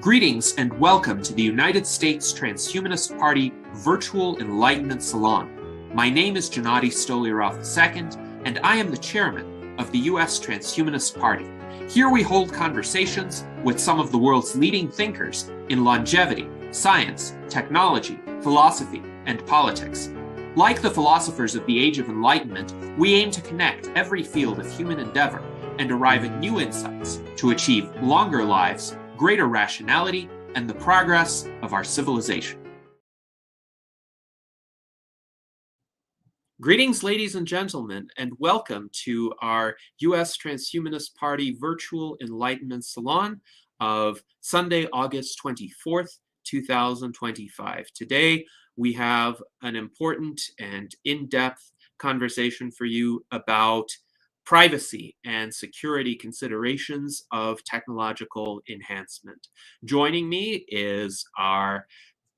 Greetings and welcome to the United States Transhumanist Party Virtual Enlightenment Salon. My name is Gennady Stoliarov II, and I am the chairman of the U.S. Transhumanist Party. Here we hold conversations with some of the world's leading thinkers in longevity, science, technology, philosophy, and politics. Like the philosophers of the Age of Enlightenment, we aim to connect every field of human endeavor and arrive at new insights to achieve longer lives, greater rationality, and the progress of our civilization. Greetings, ladies and gentlemen, and welcome to our U.S. Transhumanist Party Virtual Enlightenment Salon of Sunday, August 24th, 2025. Today, we have an important and in-depth conversation for you about privacy and security considerations of technological enhancement. Joining me is our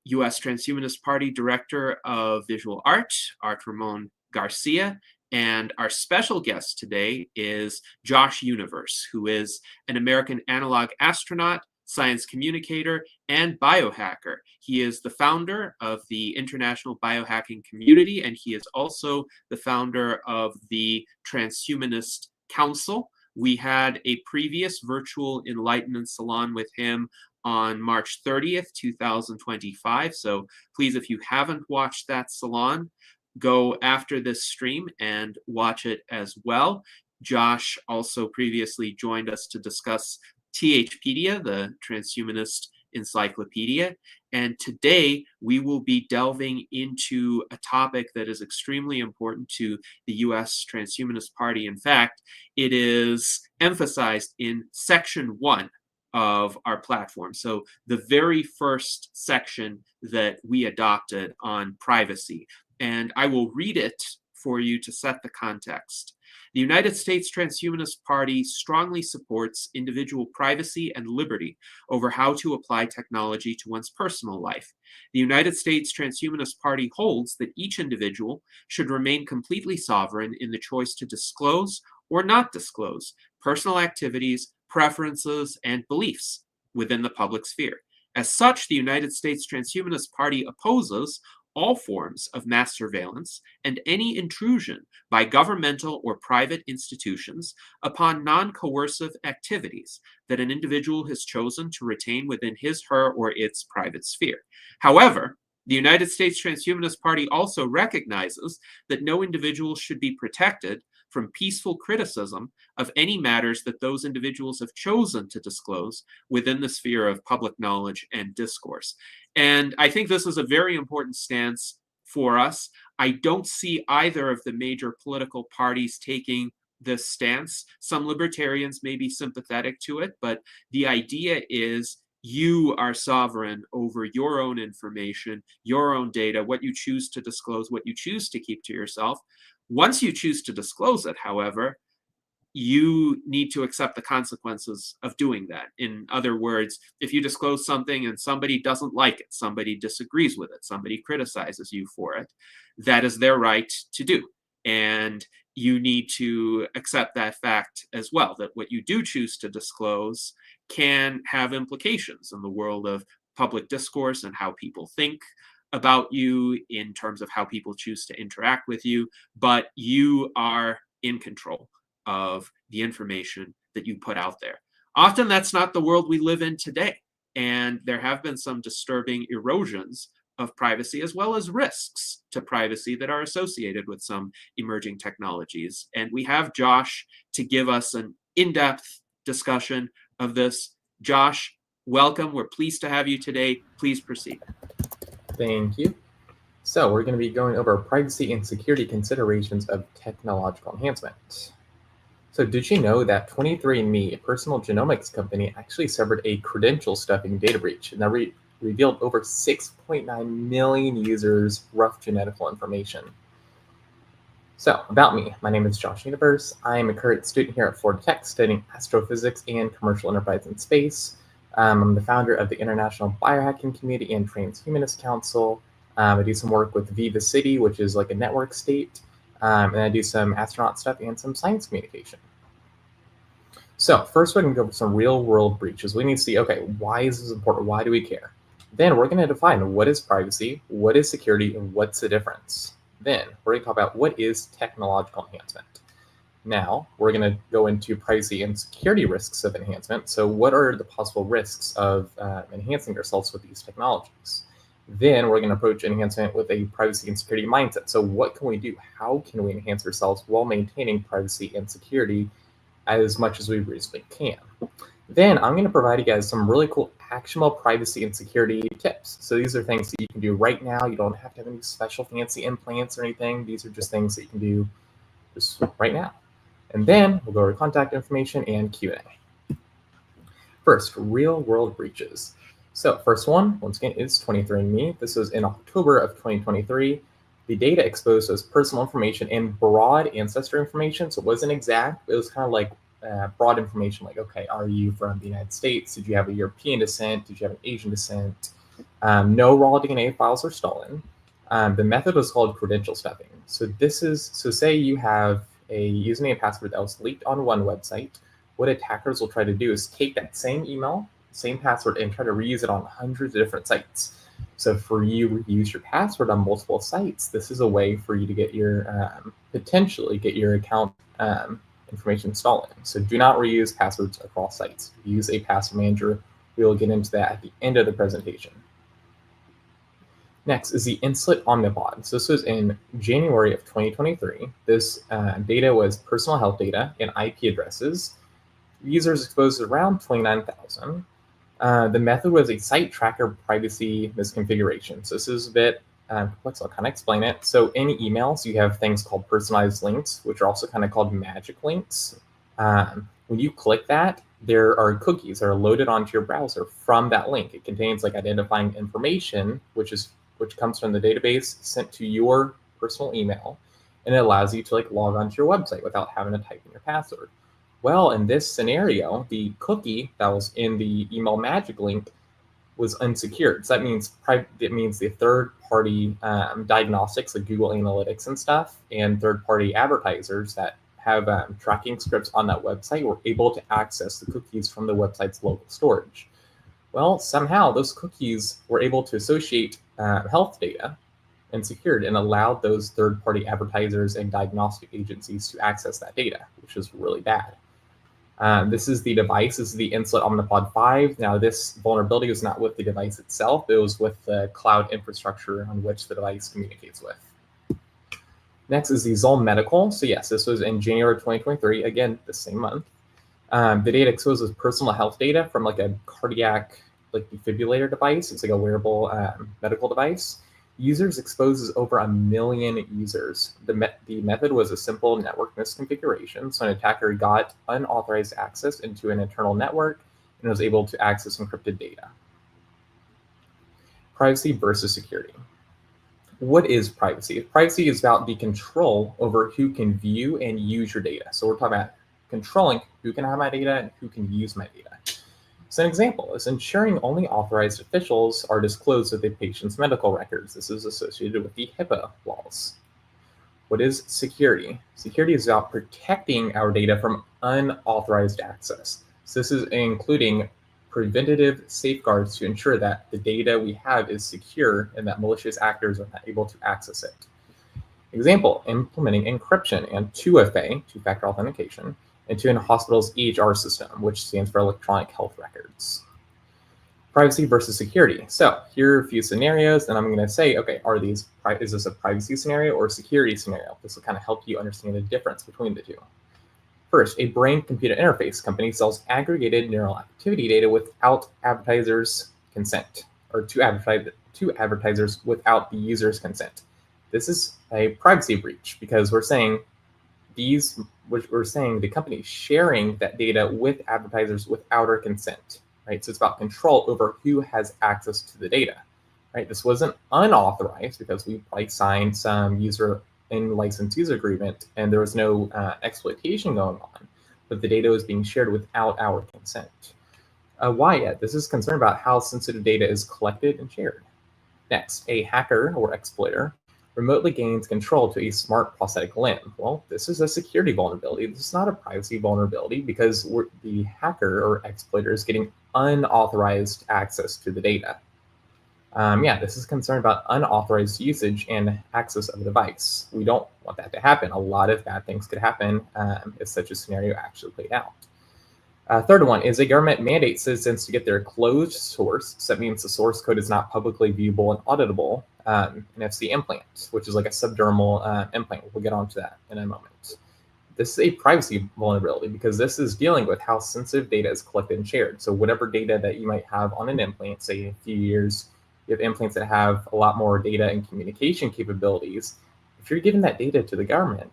U.S. Transhumanist Party Director of Visual Art, Art Ramon Garcia, and our special guest today is Josh Universe, who is an American analog astronaut, science communicator, and biohacker. He is the founder of the International Biohacking Community, and he is also the founder of the Transhumanist Council. We had a previous virtual Enlightenment Salon with him on March 30th, 2025. So please, if you haven't watched that salon, go after this stream and watch it as well. Josh also previously joined us to discuss THpedia, the Transhumanist Encyclopedia, and today we will be delving into a topic that is extremely important to the U.S. Transhumanist Party. In fact, it is emphasized in Section 1 of our platform. So the very first section that we adopted on privacy, and I will read it for you to set the context. The United States Transhumanist Party strongly supports individual privacy and liberty over how to apply technology to one's personal life. The United States Transhumanist Party holds that each individual should remain completely sovereign in the choice to disclose or not disclose personal activities, preferences, and beliefs within the public sphere. As such, the United States Transhumanist Party opposes all forms of mass surveillance and any intrusion by governmental or private institutions upon non-coercive activities that an individual has chosen to retain within his, her, or its private sphere. However, the United States Transhumanist Party also recognizes that no individual should be protected from peaceful criticism of any matters that those individuals have chosen to disclose within the sphere of public knowledge and discourse. And I think this is a very important stance for us. I don't see either of the major political parties taking this stance. Some libertarians may be sympathetic to it, but the idea is you are sovereign over your own information, your own data, what you choose to disclose, what you choose to keep to yourself. Once you choose to disclose it, however, you need to accept the consequences of doing that. In other words, if you disclose something and somebody doesn't like it, somebody disagrees with it, somebody criticizes you for it, that is their right to do. And you need to accept that fact as well, that what you do choose to disclose can have implications in the world of public discourse and how people think about you in terms of how people choose to interact with you, but you are in control of the information that you put out there. Often that's not the world we live in today, and there have been some disturbing erosions of privacy as well as risks to privacy that are associated with some emerging technologies. And we have Josh to give us an in-depth discussion of this. Josh, welcome. We're pleased to have you today. Please proceed. Thank you. So we're going to be going over privacy and security considerations of technological enhancement. So did you know that 23andMe, a personal genomics company, actually suffered a credential stuffing data breach, and that revealed over 6.9 million users' rough genetical information? So about me, my name is Josh Universe. I am a current student here at Florida Tech studying astrophysics and commercial enterprise in space. I'm the founder of the International Biohacking Community and Transhumanist Council. I do some work with Viva City, which is like a network state. And I do some astronaut stuff and some science communication. So first we're going to go over some real world breaches. We need to see, okay, why is this important? Why do we care? Then we're going to define what is privacy, what is security, and what's the difference. Then we're going to talk about what is technological enhancement. Now we're going to go into privacy and security risks of enhancement. So what are the possible risks of enhancing ourselves with these technologies? Then we're going to approach enhancement with a privacy and security mindset. So what can we do? How can we enhance ourselves while maintaining privacy and security as much as we reasonably can? Then I'm going to provide you guys some really cool actionable privacy and security tips. So these are things that you can do right now. You don't have to have any special fancy implants or anything. These are just things that you can do just right now. And then we'll go over contact information and Q&A. First, real world breaches. So first one, once again, is 23andMe. This was in October of 2023. The data exposed was personal information and broad ancestor information. So it wasn't exact, but it was kind of like broad information, like, okay, are you from the United States? Did you have a European descent? Did you have an Asian descent? No raw DNA files were stolen. The method was called credential stuffing. So say you have a username and password that was leaked on one website. What attackers will try to do is take that same email, same password, and try to reuse it on hundreds of different sites. So for you to use your password on multiple sites, this is a way for you to get your potentially get your account information stolen. So do not reuse passwords across sites. Use a password manager. We will get into that at the end of the presentation. Next is the Insulet Omnipod. So this was in January of 2023. This data was personal health data and IP addresses. Users exposed around 29,000. The method was a site tracker privacy misconfiguration. So this is a bit complex. I'll kind of explain it. So in emails, you have things called personalized links, which are also kind of called magic links. When you click that, there are cookies that are loaded onto your browser from that link. It contains like identifying information, which comes from the database sent to your personal email, and it allows you to like log onto your website without having to type in your password. Well, in this scenario, the cookie that was in the email magic link was unsecured. So that means the third-party diagnostics like Google Analytics and stuff, and third-party advertisers that have tracking scripts on that website were able to access the cookies from the website's local storage. Well, somehow those cookies were able to associate health data and secured and allowed those third-party advertisers and diagnostic agencies to access that data, which is really bad. This is the device. This is the Insulet Omnipod 5. Now, this vulnerability was not with the device itself. It was with the cloud infrastructure on which the device communicates with. Next is the Zoll Medical. So yes, this was in January 2023, again, the same month. The data exposed was personal health data from like a cardiac defibrillator device. It's like a wearable medical device. Users exposes over 1 million users. The method was a simple network misconfiguration. So an attacker got unauthorized access into an internal network and was able to access encrypted data. Privacy versus security. What is privacy? Privacy is about the control over who can view and use your data. So we're talking about controlling who can have my data and who can use my data. So an example is ensuring only authorized officials are disclosed with a patient's medical records. This is associated with the HIPAA laws. What is security? Security is about protecting our data from unauthorized access. So this is including preventative safeguards to ensure that the data we have is secure and that malicious actors are not able to access it. Example, implementing encryption and 2FA, two-factor authentication, into a hospital's EHR system, which stands for electronic health records. Privacy versus security. So here are a few scenarios, and I'm going to say, okay, is this a privacy scenario or a security scenario? This will kind of help you understand the difference between the two. First, a brain-computer interface company sells aggregated neural activity data without advertisers' consent, or to advertisers without the user's consent. This is a privacy breach because we're saying the company sharing that data with advertisers without our consent, right? So it's about control over who has access to the data, right? This wasn't unauthorized because we signed some license user agreement and there was no exploitation going on, but the data was being shared without our consent. Why yet? This is concerned about how sensitive data is collected and shared. Next, a hacker or exploiter remotely gains control to a smart prosthetic limb. Well, this is a security vulnerability. This is not a privacy vulnerability because the hacker or exploiter is getting unauthorized access to the data. Yeah, this is concerned about unauthorized usage and access of the device. We don't want that to happen. A lot of bad things could happen if such a scenario actually played out. Third one is a government mandates citizens to get their closed source. So that means the source code is not publicly viewable and auditable. NFC implant, which is like a subdermal implant. We'll get onto that in a moment. This is a privacy vulnerability because this is dealing with how sensitive data is collected and shared. So whatever data that you might have on an implant, say in a few years, you have implants that have a lot more data and communication capabilities. If you're giving that data to the government,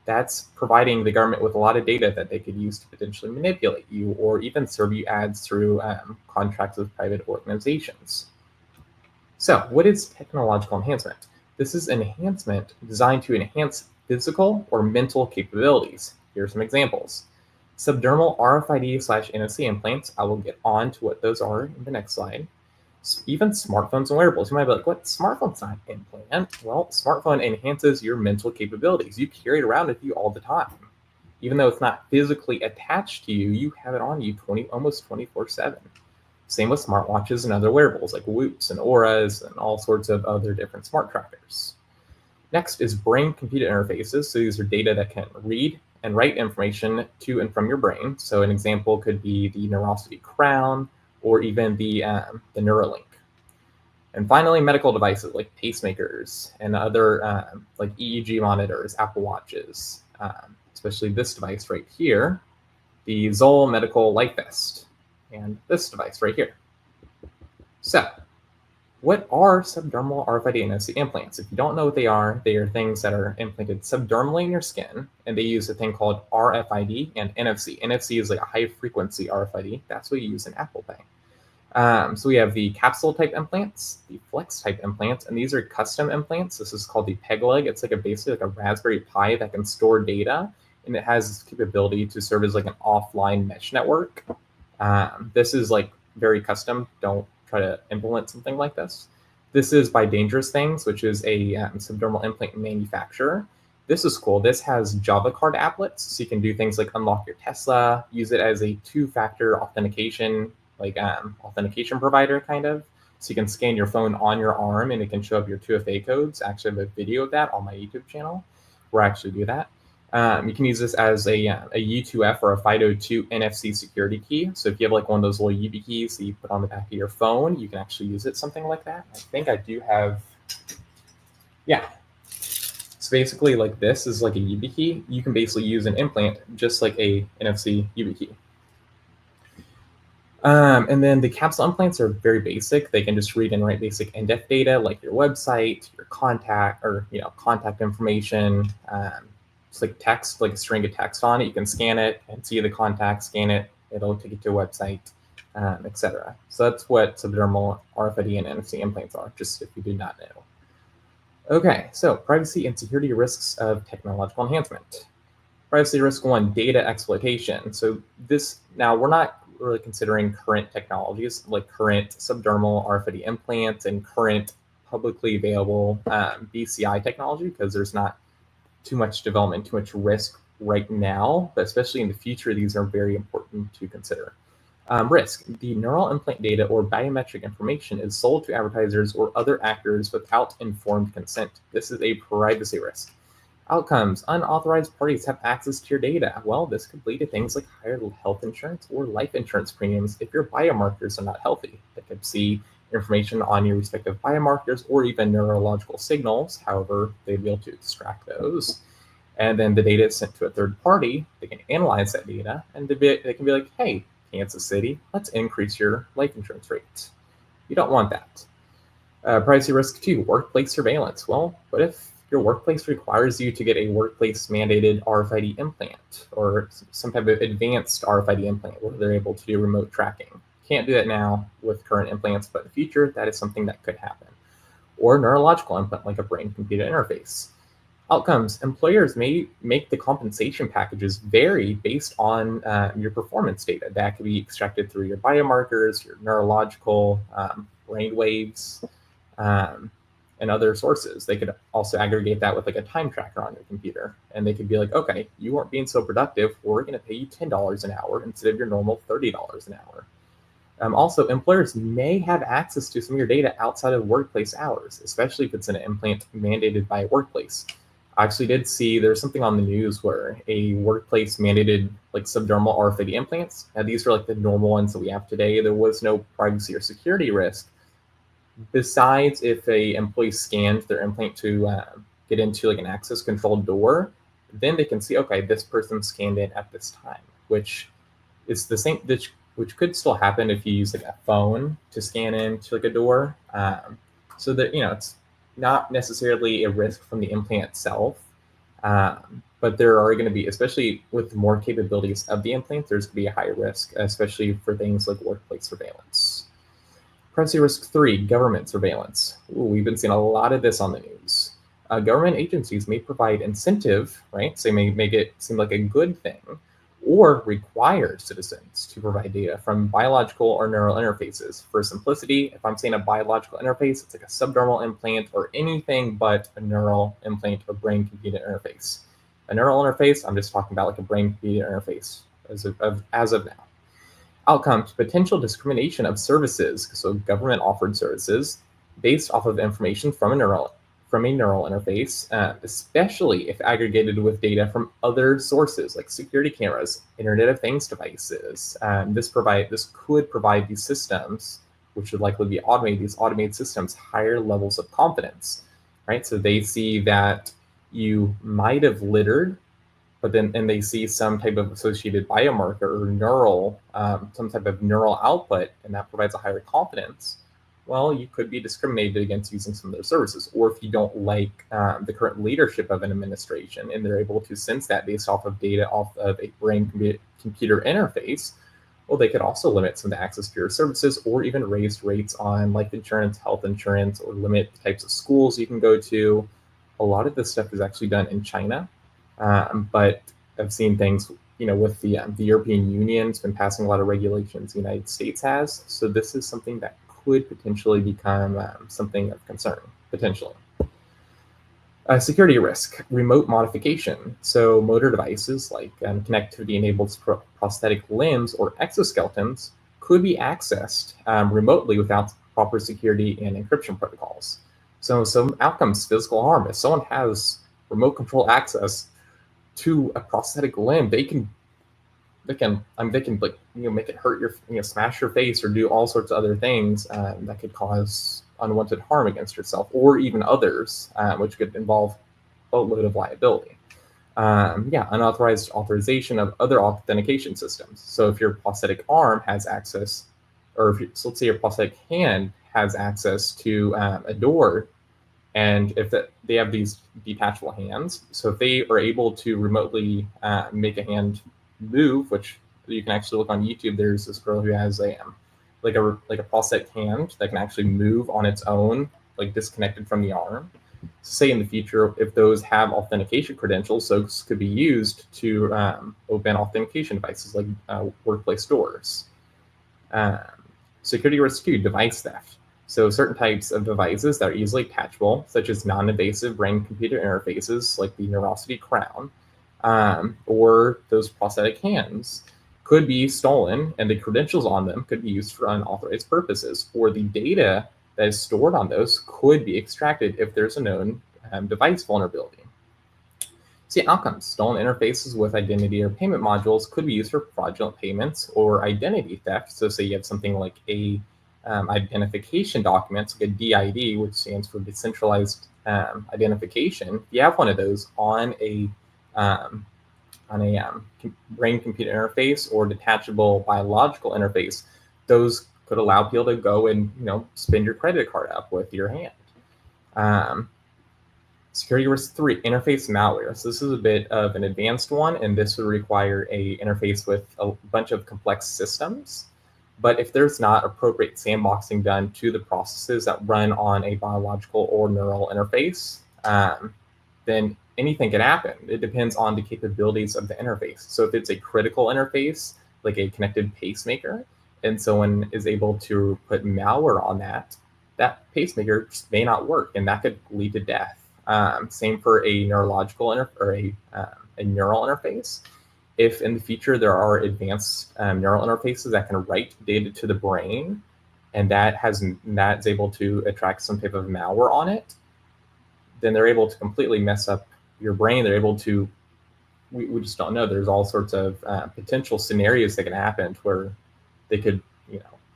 that's providing the government with a lot of data that they could use to potentially manipulate you or even serve you ads through contracts with private organizations. So what is technological enhancement? This is enhancement designed to enhance physical or mental capabilities. Here are some examples. Subdermal RFID/NFC implants. I will get on to what those are in the next slide. Even smartphones and wearables. You might be like, what? Smartphone's not an implant. Well, smartphone enhances your mental capabilities. You carry it around with you all the time. Even though it's not physically attached to you, you have it on you almost 24/7. Same with smartwatches and other wearables like Whoops and Auras and all sorts of other different smart trackers. Next is brain-computer interfaces. So these are data that can read and write information to and from your brain. So an example could be the Neurosity Crown or even the Neuralink. And finally, medical devices like pacemakers and other like EEG monitors, Apple Watches, especially this device right here, the Zoll Medical Life Vest, and this device right here. So, what are subdermal RFID and NFC implants? If you don't know what they are things that are implanted subdermally in your skin, and they use a thing called RFID and NFC. NFC is like a high frequency RFID. That's what you use in Apple Pay. So we have the capsule type implants, the flex type implants, and these are custom implants. This is called the peg leg. It's like basically like a Raspberry Pi that can store data, and it has this capability to serve as like an offline mesh network. This is like very custom. Don't try to implement something like this. This is by Dangerous Things, which is a subdermal implant manufacturer. This is cool. This has Java card applets, so you can do things like unlock your Tesla, use it as a two-factor authentication, like authentication provider kind of. So you can scan your phone on your arm and it can show up your 2FA codes. I actually have a video of that on my YouTube channel where I actually do that. You can use this as a U2F or a FIDO2 NFC security key. So if you have like one of those little YubiKeys keys that you put on the back of your phone, you can actually use it something like that. I think I do have, yeah. So basically like this is like a YubiKey. You can basically use an implant just like a NFC YubiKey. And then the capsule implants are very basic. They can just read and write basic in-depth data like your website, your contact, or contact information. It's like text, like a string of text on it. You can scan it and see the contact, scan it. It'll take you to a website, etc. So that's what subdermal RFID and NFC implants are, just if you did not know. Okay, so privacy and security risks of technological enhancement. Privacy risk one, data exploitation. So this, now we're not really considering current technologies like current subdermal RFID implants and current publicly available BCI technology, because there's not too much development, too much risk right now, but especially in the future, these are very important to consider. Risk, the neural implant data or biometric information is sold to advertisers or other actors without informed consent. This is a privacy risk. Outcomes, unauthorized parties have access to your data. Well, this could lead to things like higher health insurance or life insurance premiums if your biomarkers are not healthy. They could see information on your respective biomarkers or even neurological signals. However, they'd be able to extract those. And then the data is sent to a third party. They can analyze that data and they can be like, hey, Kansas City, let's increase your life insurance rates. You don't want that. Privacy risk two, workplace surveillance. Well, what if your workplace requires you to get a workplace mandated RFID implant or some type of advanced RFID implant where they're able to do remote tracking? Can't do that now with current implants, but in the future, that is something that could happen. Or neurological implant like a brain-computer interface. Outcomes, employers may make the compensation packages vary based on your performance data. That could be extracted through your biomarkers, your neurological brain waves, and other sources. They could also aggregate that with like a time tracker on your computer, and they could be like, okay, you weren't being so productive, we're going to pay you $10 an hour instead of your normal $30 an hour. Also, employers may have access to some of your data outside of workplace hours, especially if it's an implant mandated by a workplace. I actually did see there's something on the news where a workplace mandated like subdermal RFID implants. Now, these are like the normal ones that we have today. There was no privacy or security risk. Besides, if a employee scanned their implant to get into like an access controlled door, then they can see, okay, this person scanned in at this time, which is the same, which could still happen if you use like a phone to scan into like a door. So that, it's not necessarily a risk from the implant itself, but there are going to be, especially with more capabilities of the implant, there's going to be a higher risk, especially for things like workplace surveillance. Privacy risk 3, government surveillance. Ooh, we've been seeing a lot of this on the news. Government agencies may provide incentive, right? So they may make it seem like a good thing, or require citizens to provide data from biological or neural interfaces. For simplicity, if I'm saying a biological interface, it's like a subdermal implant or anything but a neural implant or brain-computer interface. A neural interface, I'm just talking about like a brain-computer interface as of now. Outcomes: potential discrimination of services, so government offered services based off of information from a neural interface, especially if aggregated with data from other sources like security cameras, Internet of Things devices. This could provide these systems, which would likely be automated, these automated systems, higher levels of confidence, right? So they see that you might have littered, but then and they see some type of associated biomarker or some type of neural output, and that provides a higher confidence. Well, you could be discriminated against using some of their services. Or if you don't like the current leadership of an administration and they're able to sense that based off of data off of a brain-computer interface, well, they could also limit some of the access to your services, or even raise rates on life insurance, health insurance, or limit the types of schools you can go to. A lot of this stuff is actually done in China. But I've seen things, with the European Union's been passing a lot of regulations the United States has. So this is something that could potentially become something of concern, potentially. Security risk, remote modification. So motor devices like connectivity-enabled prosthetic limbs or exoskeletons could be accessed remotely without proper security and encryption protocols. So some outcomes: physical harm. If someone has remote control access to a prosthetic limb, they can like make it hurt your, smash your face or do all sorts of other things that could cause unwanted harm against yourself or even others, which could involve a load of liability. Unauthorized authorization of other authentication systems. So if your prosthetic arm has access, or so let's say your prosthetic hand has access to a door, and if they have these detachable hands, so if they are able to remotely make a hand move, which you can actually look on YouTube, there's this girl who has a prosthetic hand that can actually move on its own, like disconnected from the arm. So say in the future, if those have authentication credentials, those could be used to open authentication devices like workplace doors. Security risk 2, device theft. So certain types of devices that are easily attachable, such as non-invasive brain-computer interfaces like the Neurosity Crown, or those prosthetic hands, could be stolen, and the credentials on them could be used for unauthorized purposes, or the data that is stored on those could be extracted if there's a known device vulnerability. See, outcomes: stolen interfaces with identity or payment modules could be used for fraudulent payments or identity theft. So say you have something like a identification documents, like a DID, which stands for decentralized identification. If you have one of those on a brain-computer interface or detachable biological interface, those could allow people to go and spin your credit card up with your hand. Security risk 3, interface malware. So this is a bit of an advanced one, and this would require a interface with a bunch of complex systems. But if there's not appropriate sandboxing done to the processes that run on a biological or neural interface, then anything can happen. It depends on the capabilities of the interface. So if it's a critical interface, like a connected pacemaker, and someone is able to put malware on that, that pacemaker just may not work, and that could lead to death. Same for a neurological or a neural interface. If in the future there are advanced neural interfaces that can write data to the brain, and that's able to attract some type of malware on it, then they're able to completely mess up your brain. They're able to, we just don't know. There's all sorts of potential scenarios that can happen where they could,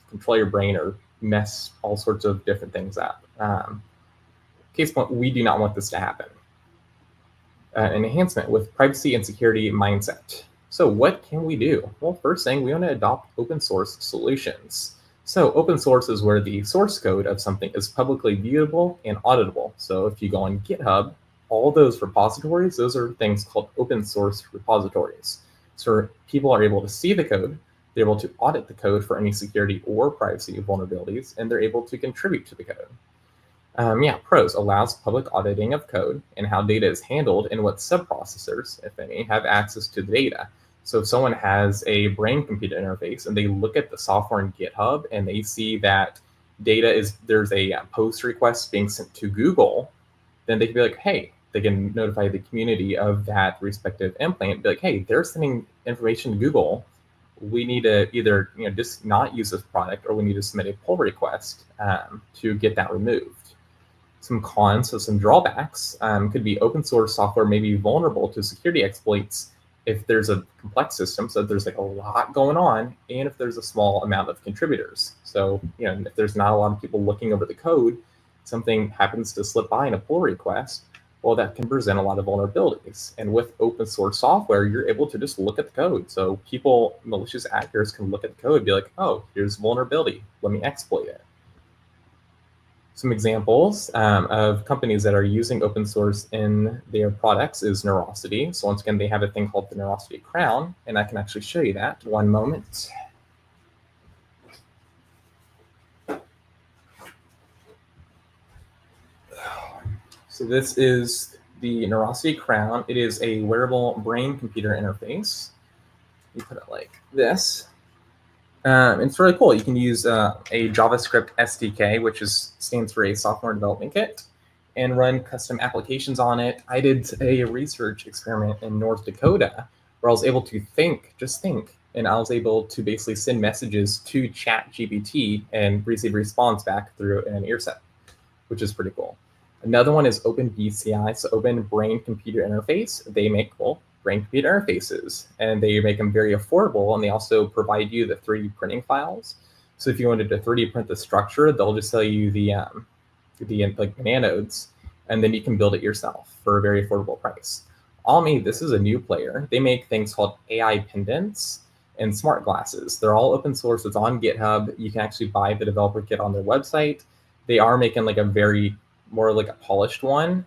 control your brain or mess all sorts of different things up. Case point, we do not want this to happen. Enhancement with privacy and security mindset. So what can we do? Well, first thing, we want to adopt open source solutions. So open source is where the source code of something is publicly viewable and auditable. So if you go on GitHub, all those repositories, those are things called open source repositories. So people are able to see the code, they're able to audit the code for any security or privacy vulnerabilities, and they're able to contribute to the code. Pros allows public auditing of code and how data is handled and what subprocessors, if any, have access to the data. So if someone has a brain-computer interface and they look at the software in GitHub and they see that there's a post request being sent to Google, then they can be like, hey, they can notify the community of that respective implant, be like, hey, they're sending information to Google. We need to either just not use this product, or we need to submit a pull request to get that removed. Some cons, so some drawbacks, could be open source software may be vulnerable to security exploits if there's a complex system, so there's like a lot going on, and if there's a small amount of contributors. So if there's not a lot of people looking over the code, something happens to slip by in a pull request, well, that can present a lot of vulnerabilities. And with open source software, you're able to just look at the code. So malicious actors can look at the code and be like, oh, here's vulnerability, let me exploit it. Some examples of companies that are using open source in their products is Neurosity. So once again, they have a thing called the Neurosity Crown, and I can actually show you that. One moment. So this is the Neurosity Crown. It is a wearable brain-computer interface. You put it like this. It's really cool. You can use a JavaScript SDK, which stands for a software development kit, and run custom applications on it. I did a research experiment in North Dakota where I was able to just think, and I was able to basically send messages to ChatGPT and receive a response back through an earset, which is pretty cool. Another one is OpenBCI, so Open Brain Computer Interface. They make brain-computer interfaces, and they make them very affordable, and they also provide you the 3D printing files. So if you wanted to 3D print the structure, they'll just sell you the nanodes, and then you can build it yourself for a very affordable price. This is a new player. They make things called AI pendants and smart glasses. They're all open source. It's on GitHub. You can actually buy the developer kit on their website. They are making like more like a polished one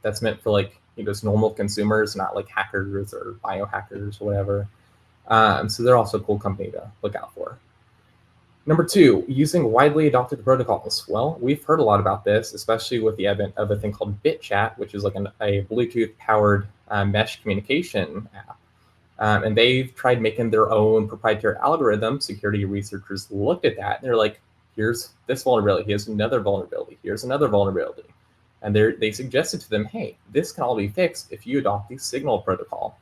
that's meant for just normal consumers, not like hackers or biohackers or whatever. So they're also a cool company to look out for. Number 2, using widely adopted protocols. Well, we've heard a lot about this, especially with the advent of a thing called BitChat, which is like a Bluetooth-powered mesh communication app. And they've tried making their own proprietary algorithm. Security researchers looked at that, and they're like, here's this vulnerability, here's another vulnerability, here's another vulnerability. And they suggested to them, hey, this can all be fixed if you adopt the Signal protocol.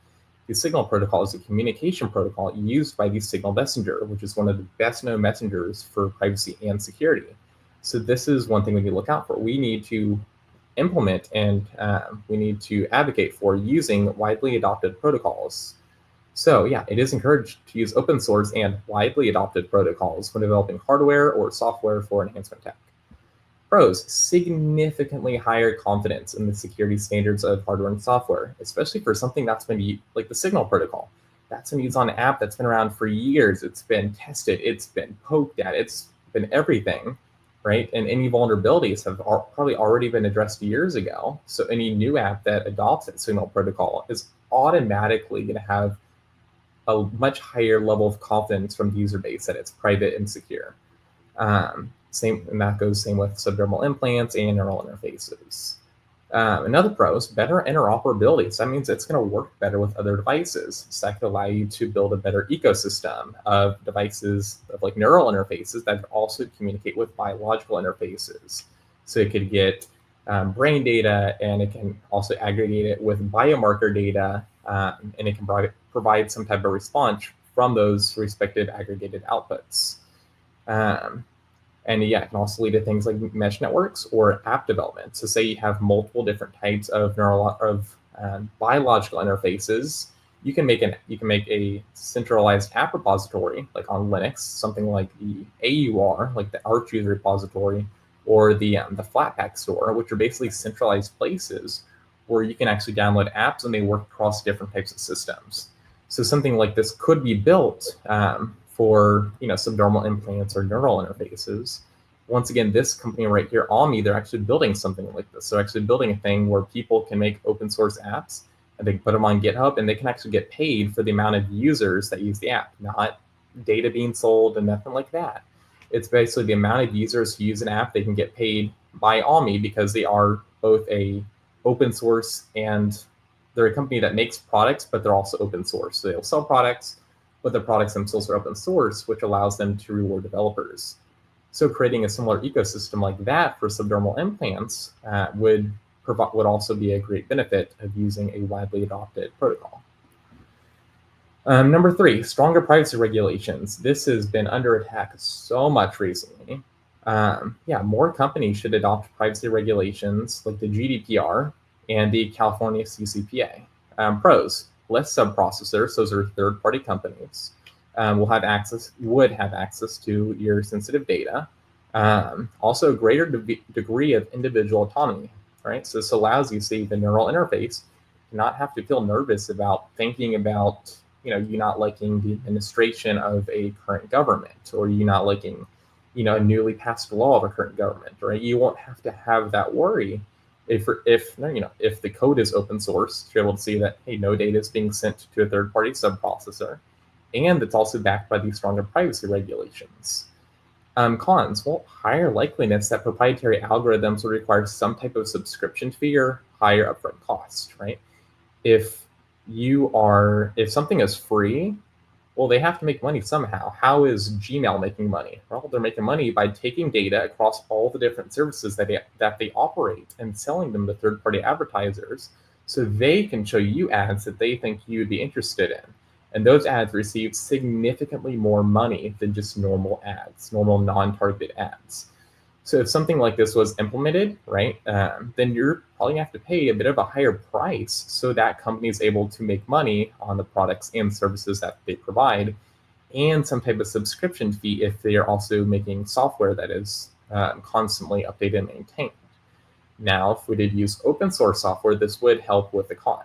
The Signal protocol is a communication protocol used by the Signal messenger, which is one of the best known messengers for privacy and security. So this is one thing we need to look out for. We need to implement and we need to advocate for using widely adopted protocols. So yeah, it is encouraged to use open source and widely adopted protocols when developing hardware or software for enhancement tech. Pros, significantly higher confidence in the security standards of hardware and software, especially for something that's been used, like the Signal protocol. That's been used on an app that's been around for years. It's been tested, it's been poked at, it's been everything, right? And any vulnerabilities have probably already been addressed years ago. So any new app that adopts that Signal protocol is automatically going to have a much higher level of confidence from the user base that it's private and secure. And that goes same with subdermal implants and neural interfaces. Another pro is better interoperability. So that means it's going to work better with other devices. So that could allow you to build a better ecosystem of devices, of like neural interfaces that also communicate with biological interfaces. So it could get brain data, and it can also aggregate it with biomarker data, and it can provide some type of response from those respective aggregated outputs. And yeah, it can also lead to things like mesh networks or app development. So say you have multiple different types of biological interfaces, you can make a centralized app repository, like on Linux, something like the AUR, like the Arch user repository, or the Flatpak store, which are basically centralized places where you can actually download apps and they work across different types of systems. So something like this could be built for subdermal implants or neural interfaces. Once again, this company right here, Omni, they're actually building something like this. So actually building a thing where people can make open source apps and they can put them on GitHub, and they can actually get paid for the amount of users that use the app, not data being sold and nothing like that. It's basically the amount of users who use an app, they can get paid by Omni because they are both a open source, and they're a company that makes products, but they're also open source. So they'll sell products, but the products themselves are open source, which allows them to reward developers. So creating a similar ecosystem like that for subdermal implants would also be a great benefit of using a widely adopted protocol. Number 3, stronger privacy regulations. This has been under attack so much recently. More companies should adopt privacy regulations like the GDPR and the California CCPA. Pros: less subprocessors, those are third-party companies, would have access to your sensitive data. Also, a greater degree of individual autonomy, right? So this allows you to see the neural interface not have to feel nervous about thinking about you not liking the administration of a current government, or you not liking a newly passed law of a current government, right? You won't have to have that worry if the code is open source, you're able to see that, hey, no data is being sent to a third-party subprocessor, and it's also backed by these stronger privacy regulations. Cons: well, higher likeliness that proprietary algorithms will require some type of subscription fee or higher upfront cost, right? If something is free, well, they have to make money somehow. How is Gmail making money? Well, they're making money by taking data across all the different services that they operate and selling them to third-party advertisers so they can show you ads that they think you would be interested in. And those ads receive significantly more money than just normal ads, normal non-targeted ads. So if something like this was implemented, right, then you're probably gonna have to pay a bit of a higher price so that company is able to make money on the products and services that they provide, and some type of subscription fee if they are also making software that is constantly updated and maintained. Now, if we did use open source software, this would help with the con.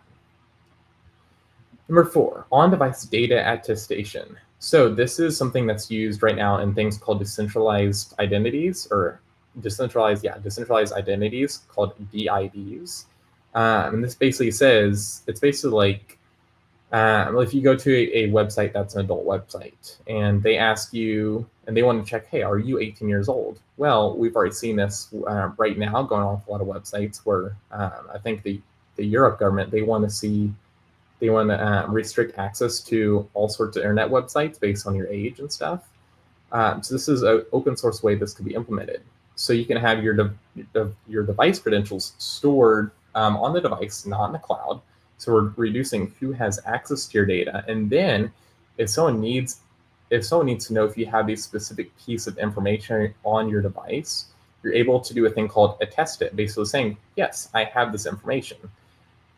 Number 4, on-device data attestation. So this is something that's used right now in things called decentralized identities, or decentralized identities called DIDs. And this basically says, it's basically like, if you go to a website that's an adult website, and they ask you, and they want to check, hey, are you 18 years old? Well, we've already seen this right now going on with a lot of websites where I think the Europe government, they want to restrict access to all sorts of internet websites based on your age and stuff. So this is an open source way this could be implemented. So you can have your device credentials stored on the device, not in the cloud. So we're reducing who has access to your data. And then if someone needs to know if you have a specific piece of information on your device, you're able to do a thing called attest it, basically saying, yes, I have this information.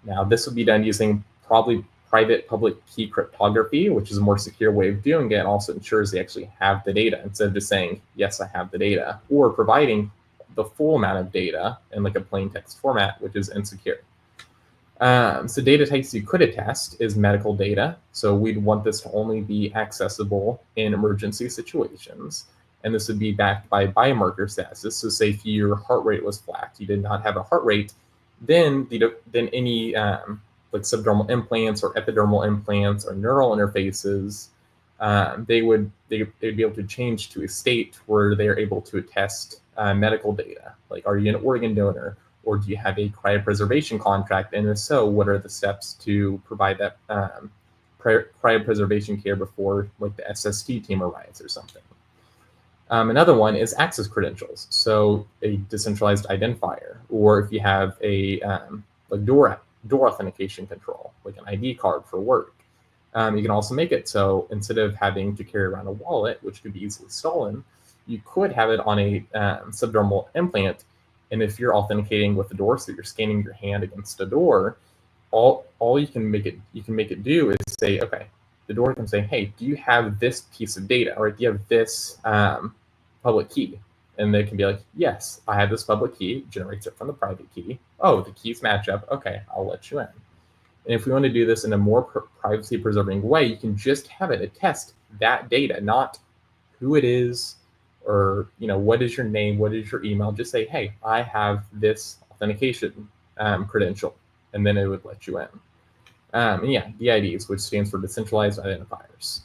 Now, this would be done using probably private public key cryptography, which is a more secure way of doing it, and also ensures they actually have the data instead of just saying, yes, I have the data, or providing the full amount of data in like a plain text format, which is insecure. So data types you could attest is medical data. So we'd want this to only be accessible in emergency situations. And this would be backed by biomarker status. So say if your heart rate was flat, you did not have a heart rate, then any like subdermal implants or epidermal implants or neural interfaces, they'd be able to change to a state where they're able to attest medical data, like are you an organ donor, Or do you have a cryopreservation contract? And if so, what are the steps to provide that cryopreservation care before like the SST team arrives or something? Another one is access credentials. So a decentralized identifier, or if you have a like door authentication control, like an ID card for work. You can also make it so instead of having to carry around a wallet, which could be easily stolen, you could have it on a subdermal implant. And if you're authenticating with the door, so you're scanning your hand against a door, all you can make it do is say, okay, the door can say, hey, do you have this piece of data, or do you have this public key? And they can be like, yes, I have this public key, generates it from the private key. Oh, the keys match up. Okay, I'll let you in. And if we want to do this in a more privacy preserving way, you can just have it attest that data, not who it is, or what is your name, what is your email. Just say, hey, I have this authentication credential, and then it would let you in. And yeah, DIDs, which stands for decentralized identifiers.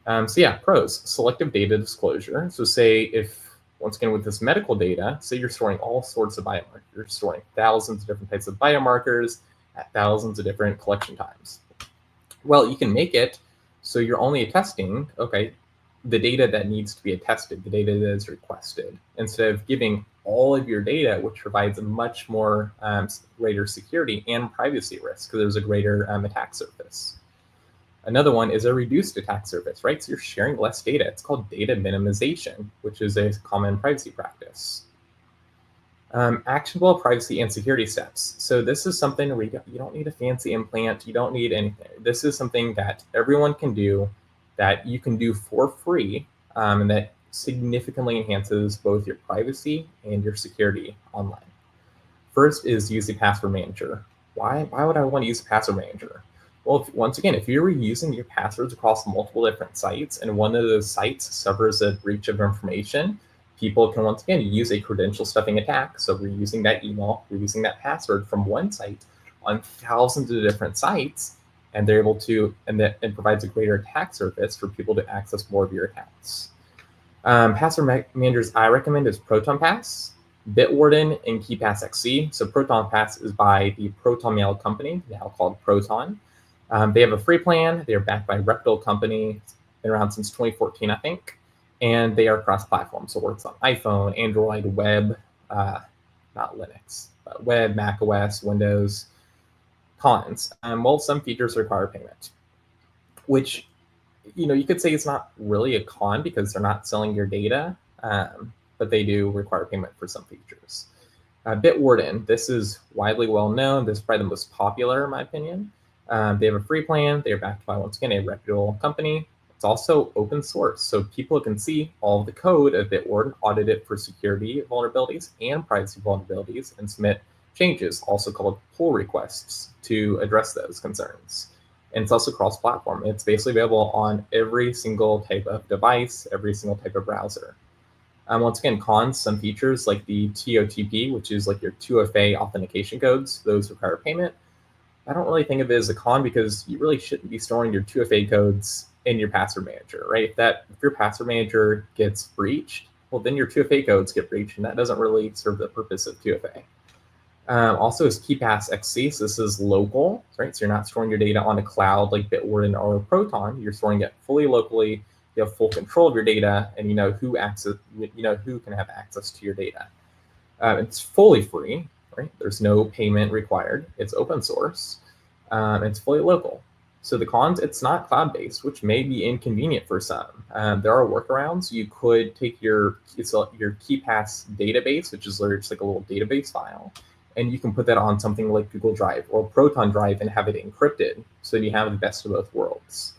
So yeah, pros: selective data disclosure. So say if, once again, with this medical data, say you're storing all sorts of biomarkers, you're storing thousands of different types of biomarkers at thousands of different collection times. Well, you can make it so you're only attesting, okay, the data that needs to be attested, the data that is requested, instead of giving all of your data, which provides a much more greater security and privacy risk, because there's a greater attack surface. Another one is a reduced attack surface, right? So you're sharing less data. It's called data minimization, which is a common privacy practice. Actionable privacy and security steps. So this is something where you don't need a fancy implant. You don't need anything. This is something that everyone can do, that you can do for free, and that significantly enhances both your privacy and your security online. First is use a password manager. Why would I want to use a password manager? Well, once again, if you're reusing your passwords across multiple different sites and one of those sites suffers a breach of information, people can once again use a credential stuffing attack. So we're using that email, we're using that password from one site on thousands of different sites, and they're able to, and it provides a greater attack surface for people to access more of your accounts. Password managers I recommend is ProtonPass, Bitwarden, and KeePassXC. So ProtonPass is by the Proton Mail company, now called Proton. They have a free plan. They are backed by a reputable company. Been around since 2014, I think. And they are cross-platform, so it works on iPhone, Android, web, not Linux, but web, Mac OS, Windows. Cons. Well, some features require payment, which, you could say it's not really a con because they're not selling your data, but they do require payment for some features. Bitwarden, this is widely well known. This is probably the most popular, in my opinion. They have a free plan. They are backed by, once again, a reputable company. It's also open source, so people can see all of the code of Bitwarden, audit it for security vulnerabilities and privacy vulnerabilities, and submit changes, also called pull requests, to address those concerns. And it's also cross-platform. It's basically available on every single type of device, every single type of browser. Once again, cons, some features like the TOTP, which is like your 2FA authentication codes, those require payment. I don't really think of it as a con because you really shouldn't be storing your 2FA codes in your password manager, right? If your password manager gets breached, well, then your 2FA codes get breached, and that doesn't really serve the purpose of 2FA. Also is KeePassXC, so this is local, right? So you're not storing your data on a cloud like Bitwarden or Proton. You're storing it fully locally. You have full control of your data, and who can have access to your data. It's fully free, right? There's no payment required. It's open source. It's fully local. So the cons, it's not cloud-based, which may be inconvenient for some. There are workarounds. You could take your KeePass database, which is literally just like a little database file, and you can put that on something like Google Drive or Proton Drive and have it encrypted, so you have the best of both worlds.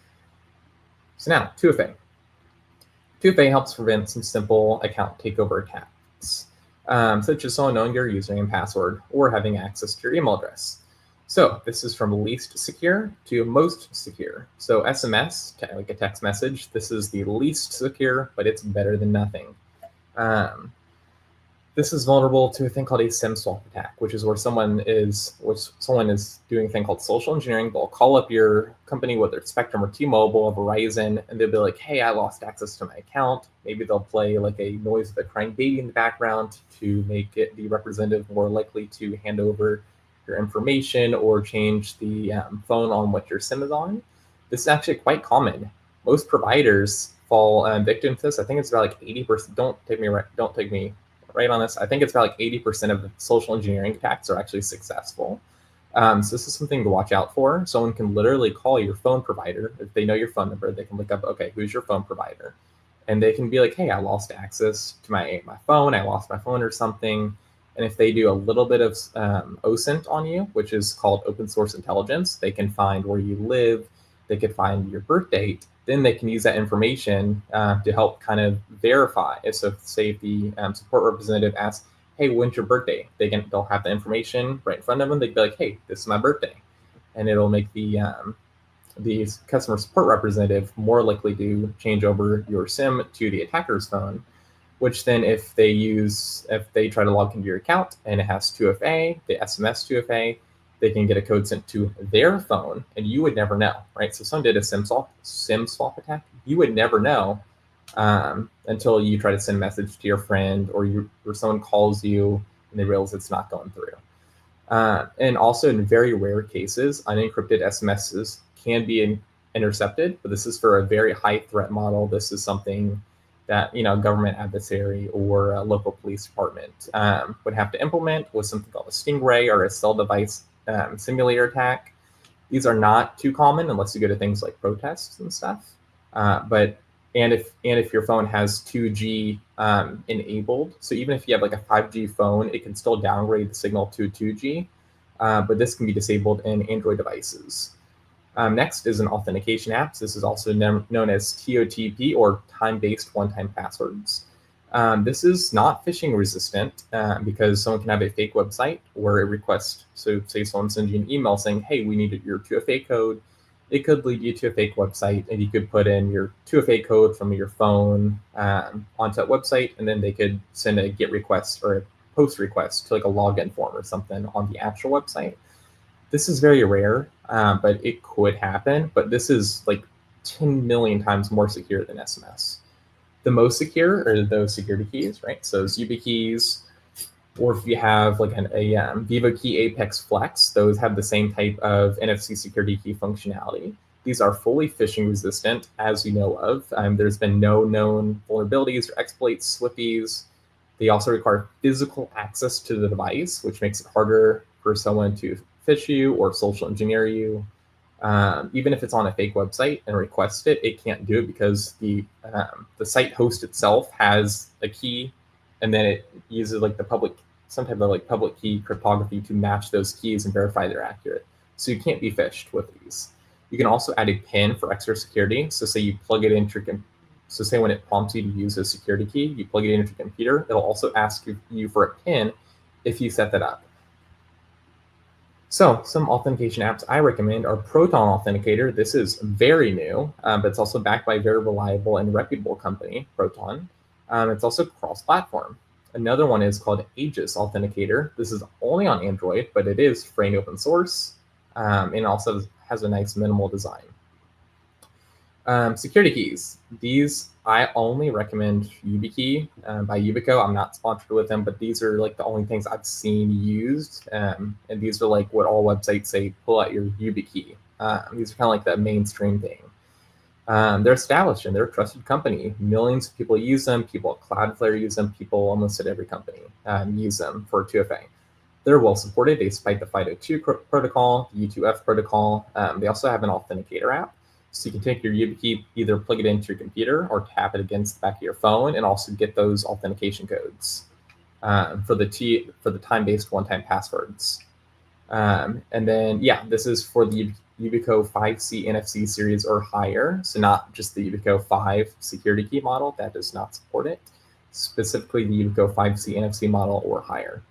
So now, 2FA. 2FA helps prevent some simple account takeover attacks, such as someone knowing your username and password or having access to your email address. So this is from least secure to most secure. So SMS, like a text message, this is the least secure, but it's better than nothing. This is vulnerable to a thing called a SIM swap attack, which is where someone is doing a thing called social engineering. They'll call up your company, whether it's Spectrum or T-Mobile or Verizon, and they'll be like, "Hey, I lost access to my account." Maybe they'll play like a noise of a crying baby in the background to make it the representative more likely to hand over your information or change the phone on what your SIM is on. This is actually quite common. Most providers fall victim to this. I think it's about like 80%. Don't take me right on this. I think it's about like 80% of the social engineering attacks are actually successful. So this is something to watch out for. Someone can literally call your phone provider. If they know your phone number, they can look up, okay, who's your phone provider? And they can be like, hey, I lost access to my phone. I lost my phone or something. And if they do a little bit of OSINT on you, which is called open source intelligence, they can find where you live. They could find your birth date. Then they can use that information to help kind of verify. So say if the support representative asks, hey, when's your birthday? They'll have the information right in front of them. They'd be like, hey, this is my birthday. And it'll make the customer support representative more likely to change over your SIM to the attacker's phone, which then if they try to log into your account and it has 2FA, the SMS 2FA, they can get a code sent to their phone, and you would never know, right? So someone did a SIM swap attack. You would never know until you try to send a message to your friend or someone calls you and they realize it's not going through. And also in very rare cases, unencrypted SMSs can be intercepted, but this is for a very high threat model. This is something that government adversary or a local police department would have to implement with something called a Stingray or a cell device simulator attack. These are not too common unless you go to things like protests and stuff. And if your phone has 2G enabled, so even if you have like a 5G phone, it can still downgrade the signal to 2G, but this can be disabled in Android devices. Next is an authentication app. This is also known as TOTP or time-based one-time passwords. This is not phishing resistant because someone can have a fake website or a request. So say someone sends you an email saying, hey, we need your 2FA code. It could lead you to a fake website, and you could put in your 2FA code from your phone onto that website, and then they could send a GET request or a POST request to like a login form or something on the actual website. This is very rare, but it could happen. But this is like 10 million times more secure than SMS. The most secure are those security keys, right? So those YubiKeys, or if you have like a Vivo Key Apex Flex, those have the same type of NFC security key functionality. These are fully phishing resistant, as you know of. There's been no known vulnerabilities or exploits with these. They also require physical access to the device, which makes it harder for someone to phish you or social engineer you. Even if it's on a fake website and request it, it can't do it because the site host itself has a key, and then it uses like some type of like public key cryptography to match those keys and verify they're accurate. So you can't be phished with these. You can also add a PIN for extra security. So say you plug it into so say when it prompts you to use a security key, you plug it into your computer. It'll also ask you for a PIN if you set that up. So some authentication apps I recommend are Proton Authenticator. This is very new, but it's also backed by a very reliable and reputable company, Proton. It's also cross-platform. Another one is called Aegis Authenticator. This is only on Android, but it is free and open source, and also has a nice minimal design. Security keys. These I only recommend YubiKey by Yubico. I'm not sponsored with them, but these are like the only things I've seen used. And these are like what all websites say, pull out your YubiKey. These are kind of like the mainstream thing. They're established and they're a trusted company. Millions of people use them. People at Cloudflare use them. People almost at every company use them for 2FA. They're well supported. They support the FIDO2 protocol, the U2F protocol. They also have an authenticator app. So you can take your YubiKey, either plug it into your computer or tap it against the back of your phone, and also get those authentication codes for the time-based one-time passwords. And then, yeah, this is for the Yubico 5C NFC series or higher. So not just the Yubico 5 security key model, that does not support it. Specifically the Yubico 5C NFC model or higher.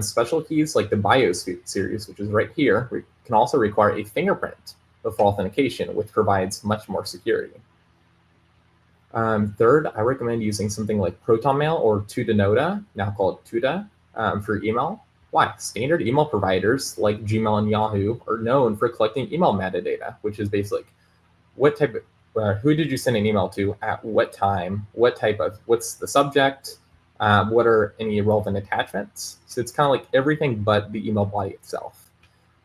Special keys like the BIOS series, which is right here, can also require a fingerprint before authentication, which provides much more security. Third, I recommend using something like Proton Mail or Tutanota, now called Tuta, for email. Why? Standard email providers like Gmail and Yahoo are known for collecting email metadata, which is basically what type of, who did you send an email to at what time, what type of, what's the subject, what are any relevant attachments. So it's kind of like everything but the email body itself.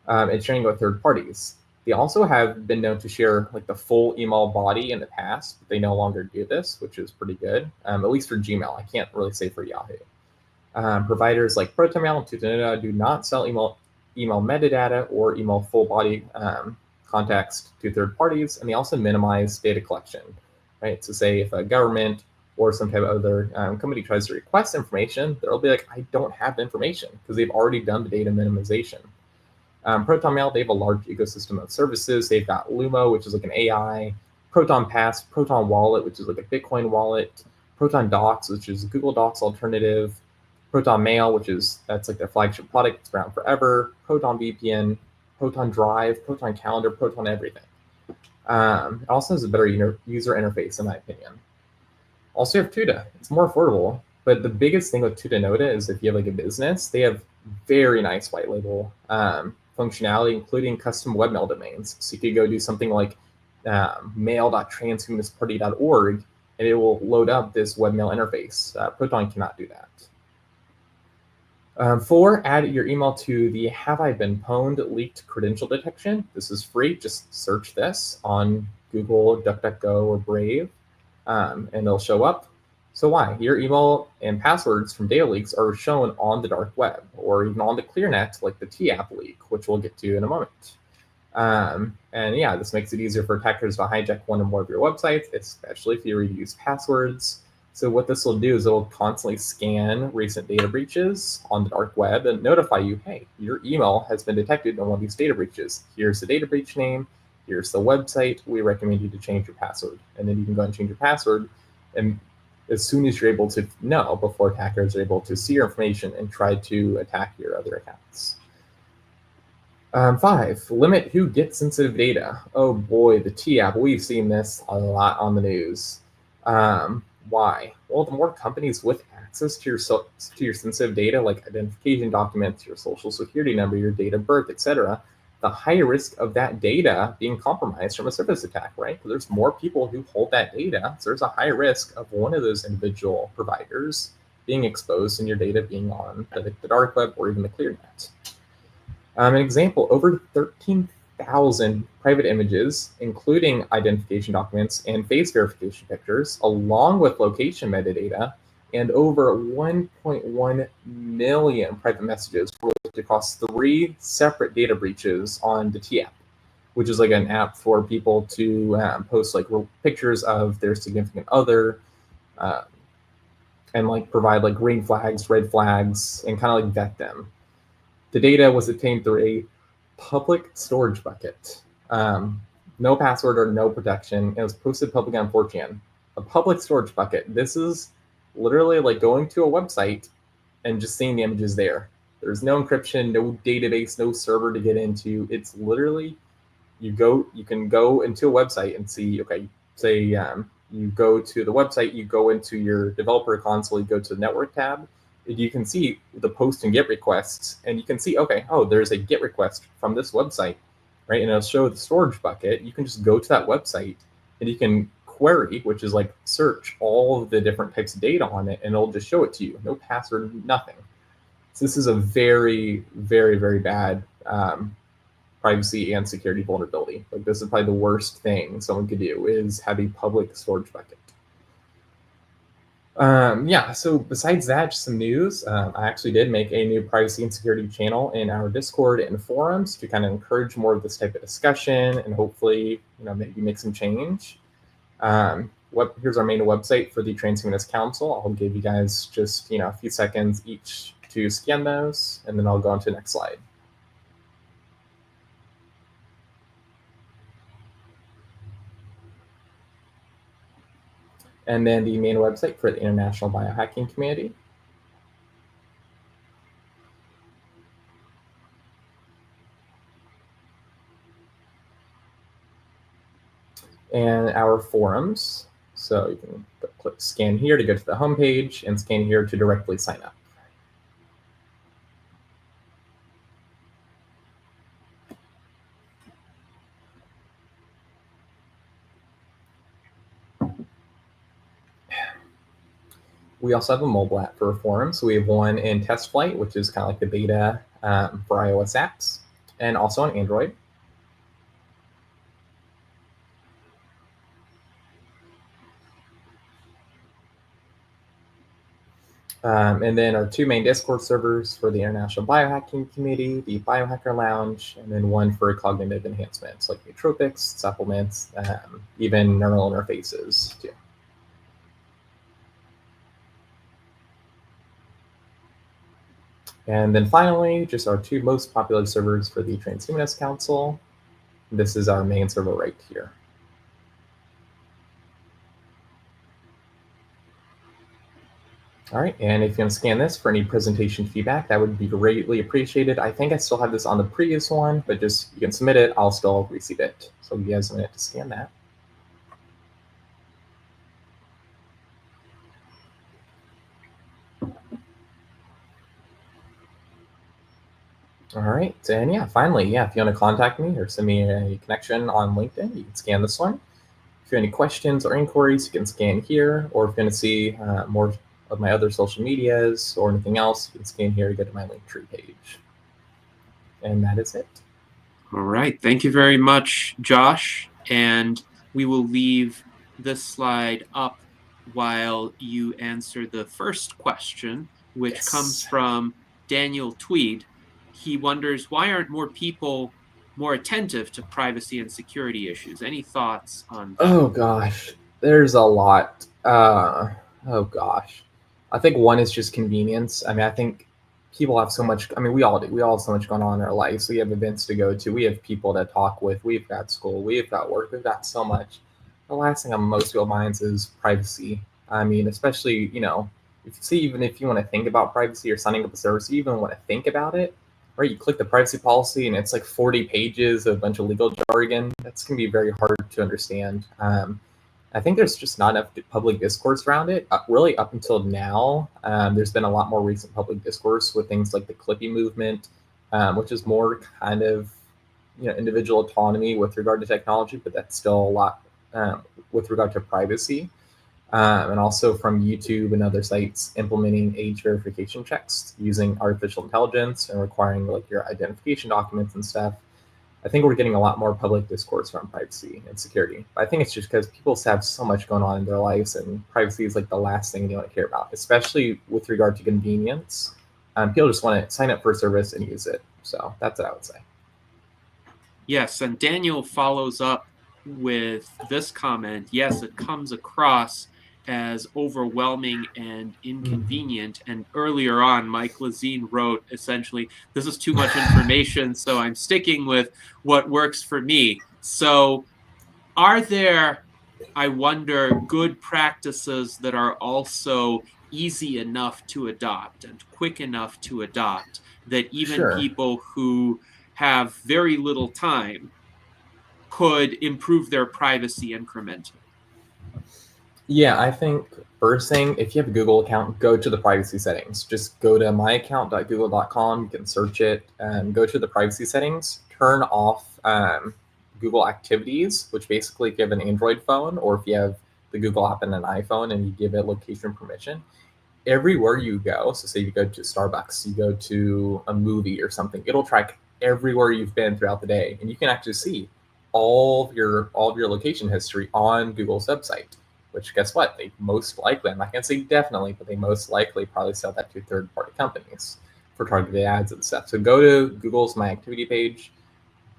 And sharing with third parties. They also have been known to share like the full email body in the past, but they no longer do this, which is pretty good, at least for Gmail. I can't really say for Yahoo. Providers like ProtonMail and Tutanota do not sell email metadata or email full body context to third parties, and they also minimize data collection, right? So say if a government or some type of other company tries to request information, they'll be like, I don't have the information because they've already done the data minimization. Proton Mail, they have a large ecosystem of services. They've got Lumo, which is like an AI, Proton Pass, Proton Wallet, which is like a Bitcoin wallet, Proton Docs, which is a Google Docs alternative, Proton Mail, that's like their flagship product. It's around forever, Proton VPN, Proton Drive, Proton Calendar, Proton everything. It also has a better user interface, in my opinion. Also, you have Tuta. It's more affordable, but the biggest thing with Tutanota is if you have like a business, they have very nice white label functionality, including custom webmail domains. So you could go do something like mail.transhumanistparty.org, and it will load up this webmail interface. Proton cannot do that. 4, add your email to the Have I Been Pwned leaked credential detection. This is free. Just search this on Google, DuckDuckGo, or Brave, and it'll show up. So why? Your email and passwords from data leaks are shown on the dark web or even on the ClearNet, like the TApp leak, which we'll get to in a moment. And yeah, this makes it easier for attackers to hijack one or more of your websites, especially if you reuse passwords. So what this will do is it'll constantly scan recent data breaches on the dark web and notify you, hey, your email has been detected in one of these data breaches. Here's the data breach name. Here's the website. We recommend you to change your password. And then you can go and change your password. And as soon as you're able to know, before attackers are able to see your information and try to attack your other accounts. 5, limit who gets sensitive data. Oh boy, the TApp, we've seen this a lot on the news. Why? Well, the more companies with access to your sensitive data, like identification documents, your social security number, your date of birth, etc., the higher risk of that data being compromised from a service attack, right? There's more people who hold that data, so there's a high risk of one of those individual providers being exposed and your data being on the dark web or even the ClearNet. An example, over 13,000 private images, including identification documents and face verification pictures, along with location metadata, and over 1.1 million private messages were leaked across 3 separate data breaches on the TApp, which is like an app for people to post like pictures of their significant other, and like provide like green flags, red flags, and kind of like vet them. The data was obtained through a public storage bucket. No password or no protection. It was posted publicly on 4chan. A public storage bucket. This is literally like going to a website and just seeing the images there. There's no encryption, no database, no server to get into. It's literally you can go into a website and see, okay, say you go to the website, you go into your developer console, you go to the network tab, you can see the post and get requests, and you can see, okay, oh, there's a get request from this website, right? And it'll show the storage bucket. You can just go to that website and you can query, which is like search all of the different types of data on it, and it'll just show it to you. No password, nothing. So this is a very, very, very bad privacy and security vulnerability. Like this is probably the worst thing someone could do is have a public storage bucket. Yeah, so besides that, just some news. I actually did make a new privacy and security channel in our Discord and forums to kind of encourage more of this type of discussion and hopefully, maybe make some change. Here's our main website for the Transhumanist Council. I'll give you guys just, a few seconds each to scan those, and then I'll go on to the next slide. And then the main website for the International Biohacking Community. And our forums. So you can click scan here to go to the home page and scan here to directly sign up. We also have a mobile app for Reform. So we have one in test flight, which is kind of like the beta for iOS apps, and also on Android. And then our two main Discord servers for the International Biohacking Community, the Biohacker Lounge, and then one for cognitive enhancements like nootropics, supplements, even neural interfaces too. And then finally, just our two most popular servers for the Transhumanist Council. This is our main server right here. All right, and if you want to scan this for any presentation feedback, that would be greatly appreciated. I think I still have this on the previous one, but just you can submit it, I'll still receive it. So you guys a minute to scan that. All right, and yeah, finally, if you want to contact me or send me a connection on LinkedIn, you can scan this one. If you have any questions or inquiries, you can scan here, or if you're going to see more of my other social medias or anything else, you can scan here to get to my Linktree page. And that is it. All right, thank you very much, Josh. And we will leave this slide up while you answer the first question, which comes from Daniel Tweed. He wonders, why aren't more people more attentive to privacy and security issues? Any thoughts on that? Oh gosh, there's a lot. Oh gosh, I think one is just convenience. I mean, I think people have so much. I mean, we all do. We all have so much going on in our lives. We have events to go to. We have people to talk with. We've got school. We've got work. We've got so much. The last thing on most people's minds is privacy. I mean, especially if you see, even if you want to think about privacy or signing up a service, you even want to think about it. Right, you click the privacy policy and it's like 40 pages of a bunch of legal jargon. That's going to be very hard to understand. I think there's just not enough public discourse around it. Really, up until now, there's been a lot more recent public discourse with things like the Clippy movement, which is more kind of individual autonomy with regard to technology, but that's still a lot with regard to privacy. And also from YouTube and other sites implementing age verification checks using artificial intelligence and requiring like your identification documents and stuff. I think we're getting a lot more public discourse around privacy and security. But I think it's just because people have so much going on in their lives, and privacy is like the last thing they want to care about, especially with regard to convenience. People just want to sign up for a service and use it. So that's what I would say. Yes, and Daniel follows up with this comment. Yes, it comes across as overwhelming and inconvenient. And earlier on, Mike Lazine wrote essentially, this is too much information, so I'm sticking with what works for me. So are there, I wonder, good practices that are also easy enough to adopt and quick enough to adopt that even people who have very little time could improve their privacy incrementally? Yeah, I think first thing, if you have a Google account, go to the privacy settings. Just go to myaccount.google.com. You can search it and go to the privacy settings. Turn off Google Activities, which basically if you have an Android phone or if you have the Google app in an iPhone and you give it location permission, everywhere you go, so say you go to Starbucks, you go to a movie or something, it'll track everywhere you've been throughout the day, and you can actually see all of your location history on Google's website. Which, guess what? They most likely, I'm not going to say definitely, but they most likely probably sell that to third-party companies for targeted ads and stuff. So go to Google's My Activity page,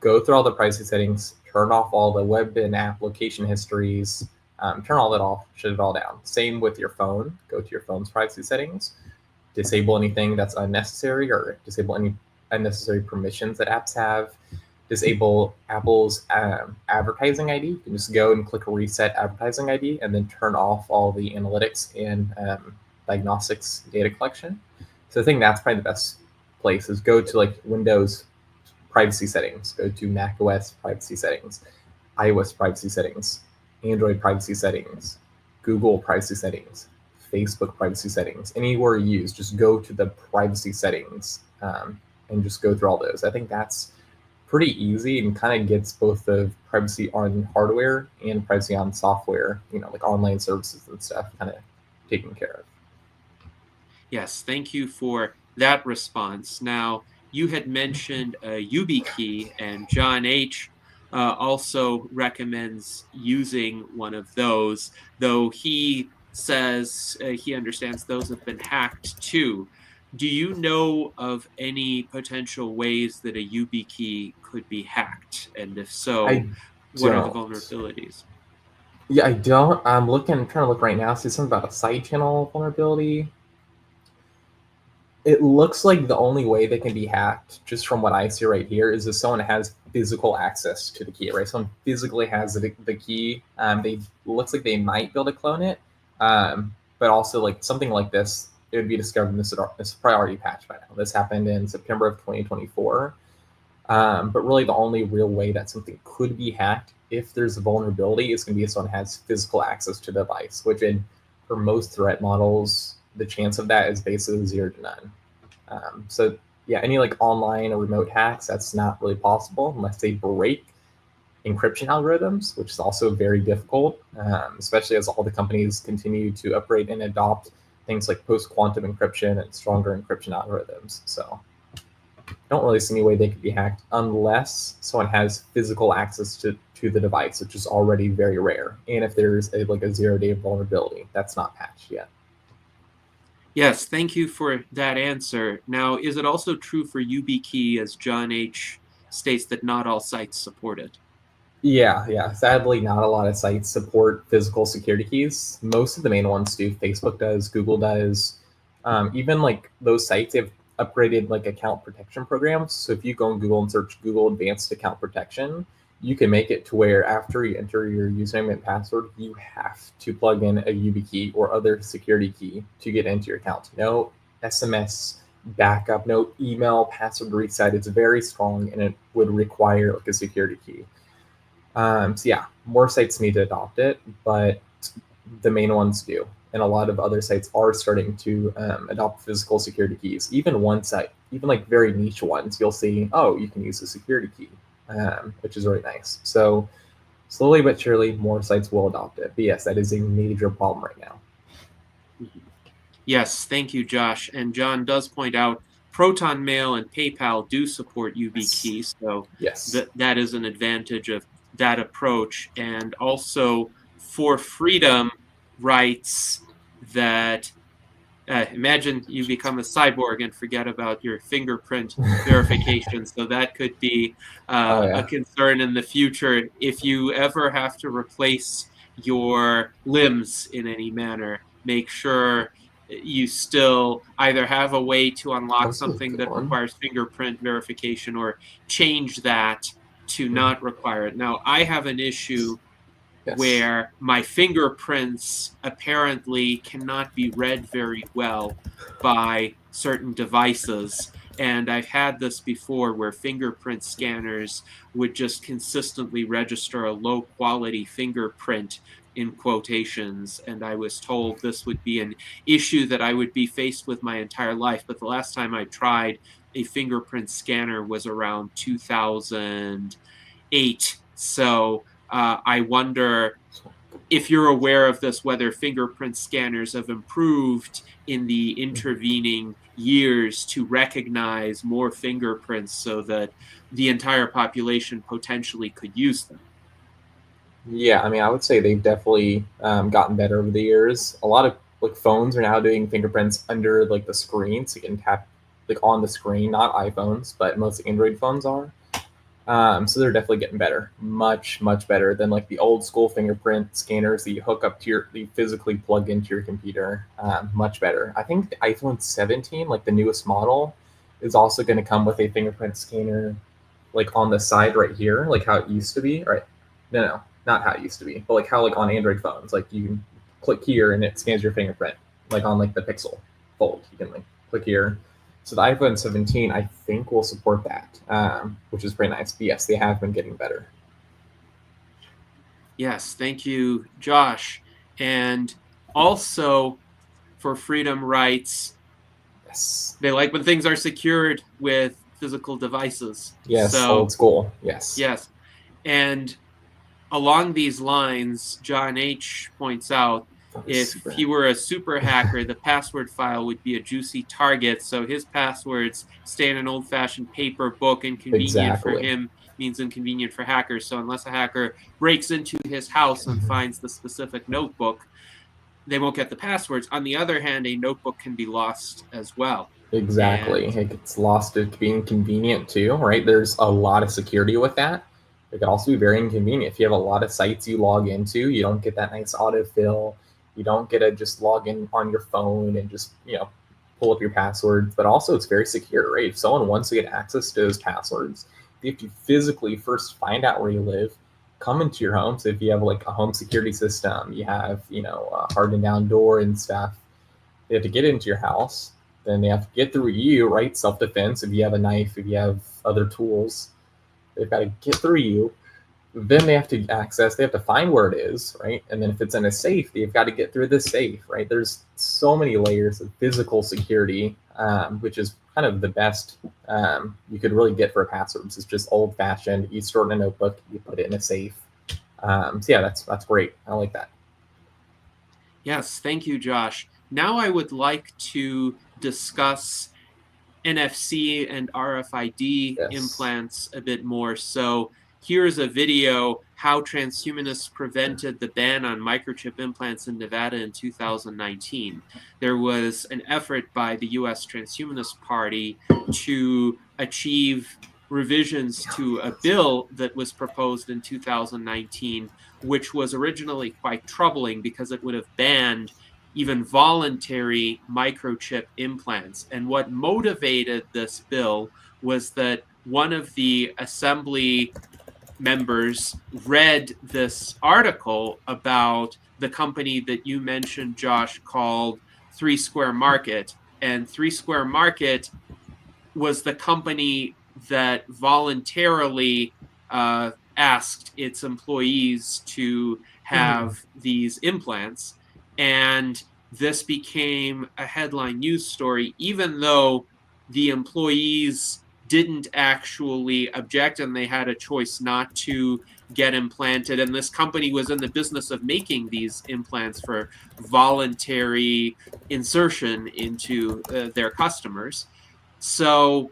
go through all the privacy settings, turn off all the web and app location histories, turn all that off, shut it all down. Same with your phone. Go to your phone's privacy settings, disable anything that's unnecessary or disable any unnecessary permissions that apps have. Disable Apple's advertising ID. You can just go and click reset advertising ID and then turn off all the analytics and diagnostics data collection. So I think that's probably the best place is go to like Windows privacy settings, go to Mac OS privacy settings, iOS privacy settings, Android privacy settings, Google privacy settings, Facebook privacy settings, anywhere you use, just go to the privacy settings and just go through all those. I think that's pretty easy and kind of gets both the privacy on hardware and privacy on software, like online services and stuff, kind of taken care of. Yes, thank you for that response. Now, you had mentioned a YubiKey, and John H. Also recommends using one of those, though he says he understands those have been hacked too. Do you know of any potential ways that a YubiKey could be hacked? And if so, I what are the don't. vulnerabilities? Yeah, I don't. I'm trying to look right now, see something about a side channel vulnerability. It looks like the only way they can be hacked, just from what I see right here, is if someone has physical access to the key, right? Someone physically has the key. They looks like they might be able to clone it, but also like something like this, it would be discovered in this priority patch by now. This happened in September of 2024. But really, the only real way that something could be hacked, if there's a vulnerability, is going to be if someone has physical access to the device, which for most threat models, the chance of that is basically 0 to none. So yeah, any like online or remote hacks, that's not really possible unless they break encryption algorithms, which is also very difficult, especially as all the companies continue to upgrade and adopt things like post-quantum encryption and stronger encryption algorithms. So I don't really see any way they could be hacked unless someone has physical access to the device, which is already very rare. And if there's a 0-day vulnerability, that's not patched yet. Yes, thank you for that answer. Now, is it also true for YubiKey, as John H. states, that not all sites support it? Yeah. Sadly, not a lot of sites support physical security keys. Most of the main ones do. Facebook does, Google does. Even like those sites, they've upgraded like account protection programs. So if you go on Google and search Google Advanced Account Protection, you can make it to where after you enter your username and password, you have to plug in a YubiKey or other security key to get into your account. No SMS backup, no email password reset. It's very strong and it would require like a security key. So yeah, more sites need to adopt it, but the main ones do. And a lot of other sites are starting to adopt physical security keys. Even one site, even like very niche ones, you'll see, oh, you can use a security key, which is really nice. So slowly but surely, more sites will adopt it. But yes, that is a major problem right now. Yes, thank you, Josh. And John does point out Proton Mail and PayPal do support YubiKey, so Yes. that is an advantage of that approach. And also, For Freedom writes that imagine you become a cyborg and forget about your fingerprint verification. So that could be Oh a yeah. concern in the future if you ever have to replace your limbs in any manner. Make sure you still either have a way to unlock That's a something good that one. requires fingerprint verification or change that to Mhm. not require it. Now, I have an issue Yes. where my fingerprints apparently cannot be read very well by certain devices. And I've had this before where fingerprint scanners would just consistently register a low quality fingerprint in quotations. And I was told this would be an issue that I would be faced with my entire life. But the last time I tried a fingerprint scanner was around 2008. So I wonder if you're aware of this, whether fingerprint scanners have improved in the intervening years to recognize more fingerprints so that the entire population potentially could use them. Yeah, I mean, I would say they've definitely gotten better over the years. A lot of like phones are now doing fingerprints under like the screen, so you can tap like on the screen. Not iPhones, but most Android phones are. So they're definitely getting better, much better than like the old school fingerprint scanners that you hook up to that you physically plug into your computer. Much better. I think the iPhone 17, like the newest model, is also going to come with a fingerprint scanner, like on the side right here, like how it used to be. Right? No, not how it used to be, but like how like on Android phones, like you can click here and it scans your fingerprint, like on like the Pixel Fold. You can like click here. So the iPhone 17, I think, will support that, which is pretty nice. But yes, they have been getting better. Yes, thank you, Josh. And also for freedom rights, Yes. they like when things are secured with physical devices. Yes, So, old school. Yes. yes. And along these lines, John H. points out if Super. he were a super hacker, the password file would be a juicy target. So his passwords stay in an old fashioned paper book. Inconvenient for Exactly. him means inconvenient for hackers. So unless a hacker breaks into his house and finds the specific notebook, they won't get the passwords. On the other hand, a notebook can be lost as well. Exactly. And It gets lost. It can be inconvenient too, right? There's a lot of security with that. It can also be very inconvenient. If you have a lot of sites you log into, you don't get that nice autofill. You don't get to just log in on your phone and just, pull up your passwords. But also, it's very secure, right? If someone wants to get access to those passwords, they have to physically first find out where you live, come into your home. So if you have like a home security system, you have, a hardened down door and stuff, they have to get into your house. Then they have to get through you, right? Self defense. If you have a knife, if you have other tools, they've got to get through you. Then they have to access, they have to find where it is, right? And then if it's in a safe, they've got to get through the safe, right? There's so many layers of physical security, which is kind of the best you could really get for passwords. It's just old fashioned. You store it in a notebook, you put it in a safe. So yeah, that's great. I like that. yes, thank you, Josh. Now I would like to discuss NFC and RFID Yes. implants a bit more. So here's a video how transhumanists prevented the ban on microchip implants in Nevada in 2019. There was an effort by the US Transhumanist Party to achieve revisions to a bill that was proposed in 2019, which was originally quite troubling because it would have banned even voluntary microchip implants. And what motivated this bill was that one of the assembly members read this article about the company that you mentioned, Josh, called Three Square Market. And Three Square Market was the company that voluntarily asked its employees to have these implants. And this became a headline news story, even though the employees didn't actually object and they had a choice not to get implanted. And this company was in the business of making these implants for voluntary insertion into their customers. So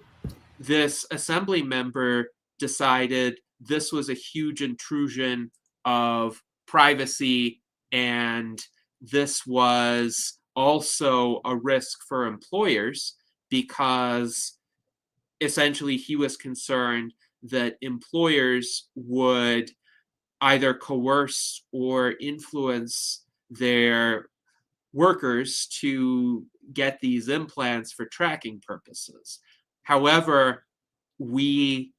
this assembly member decided this was a huge intrusion of privacy, and this was also a risk for employers because essentially he was concerned that employers would either coerce or influence their workers to get these implants for tracking purposes. However, we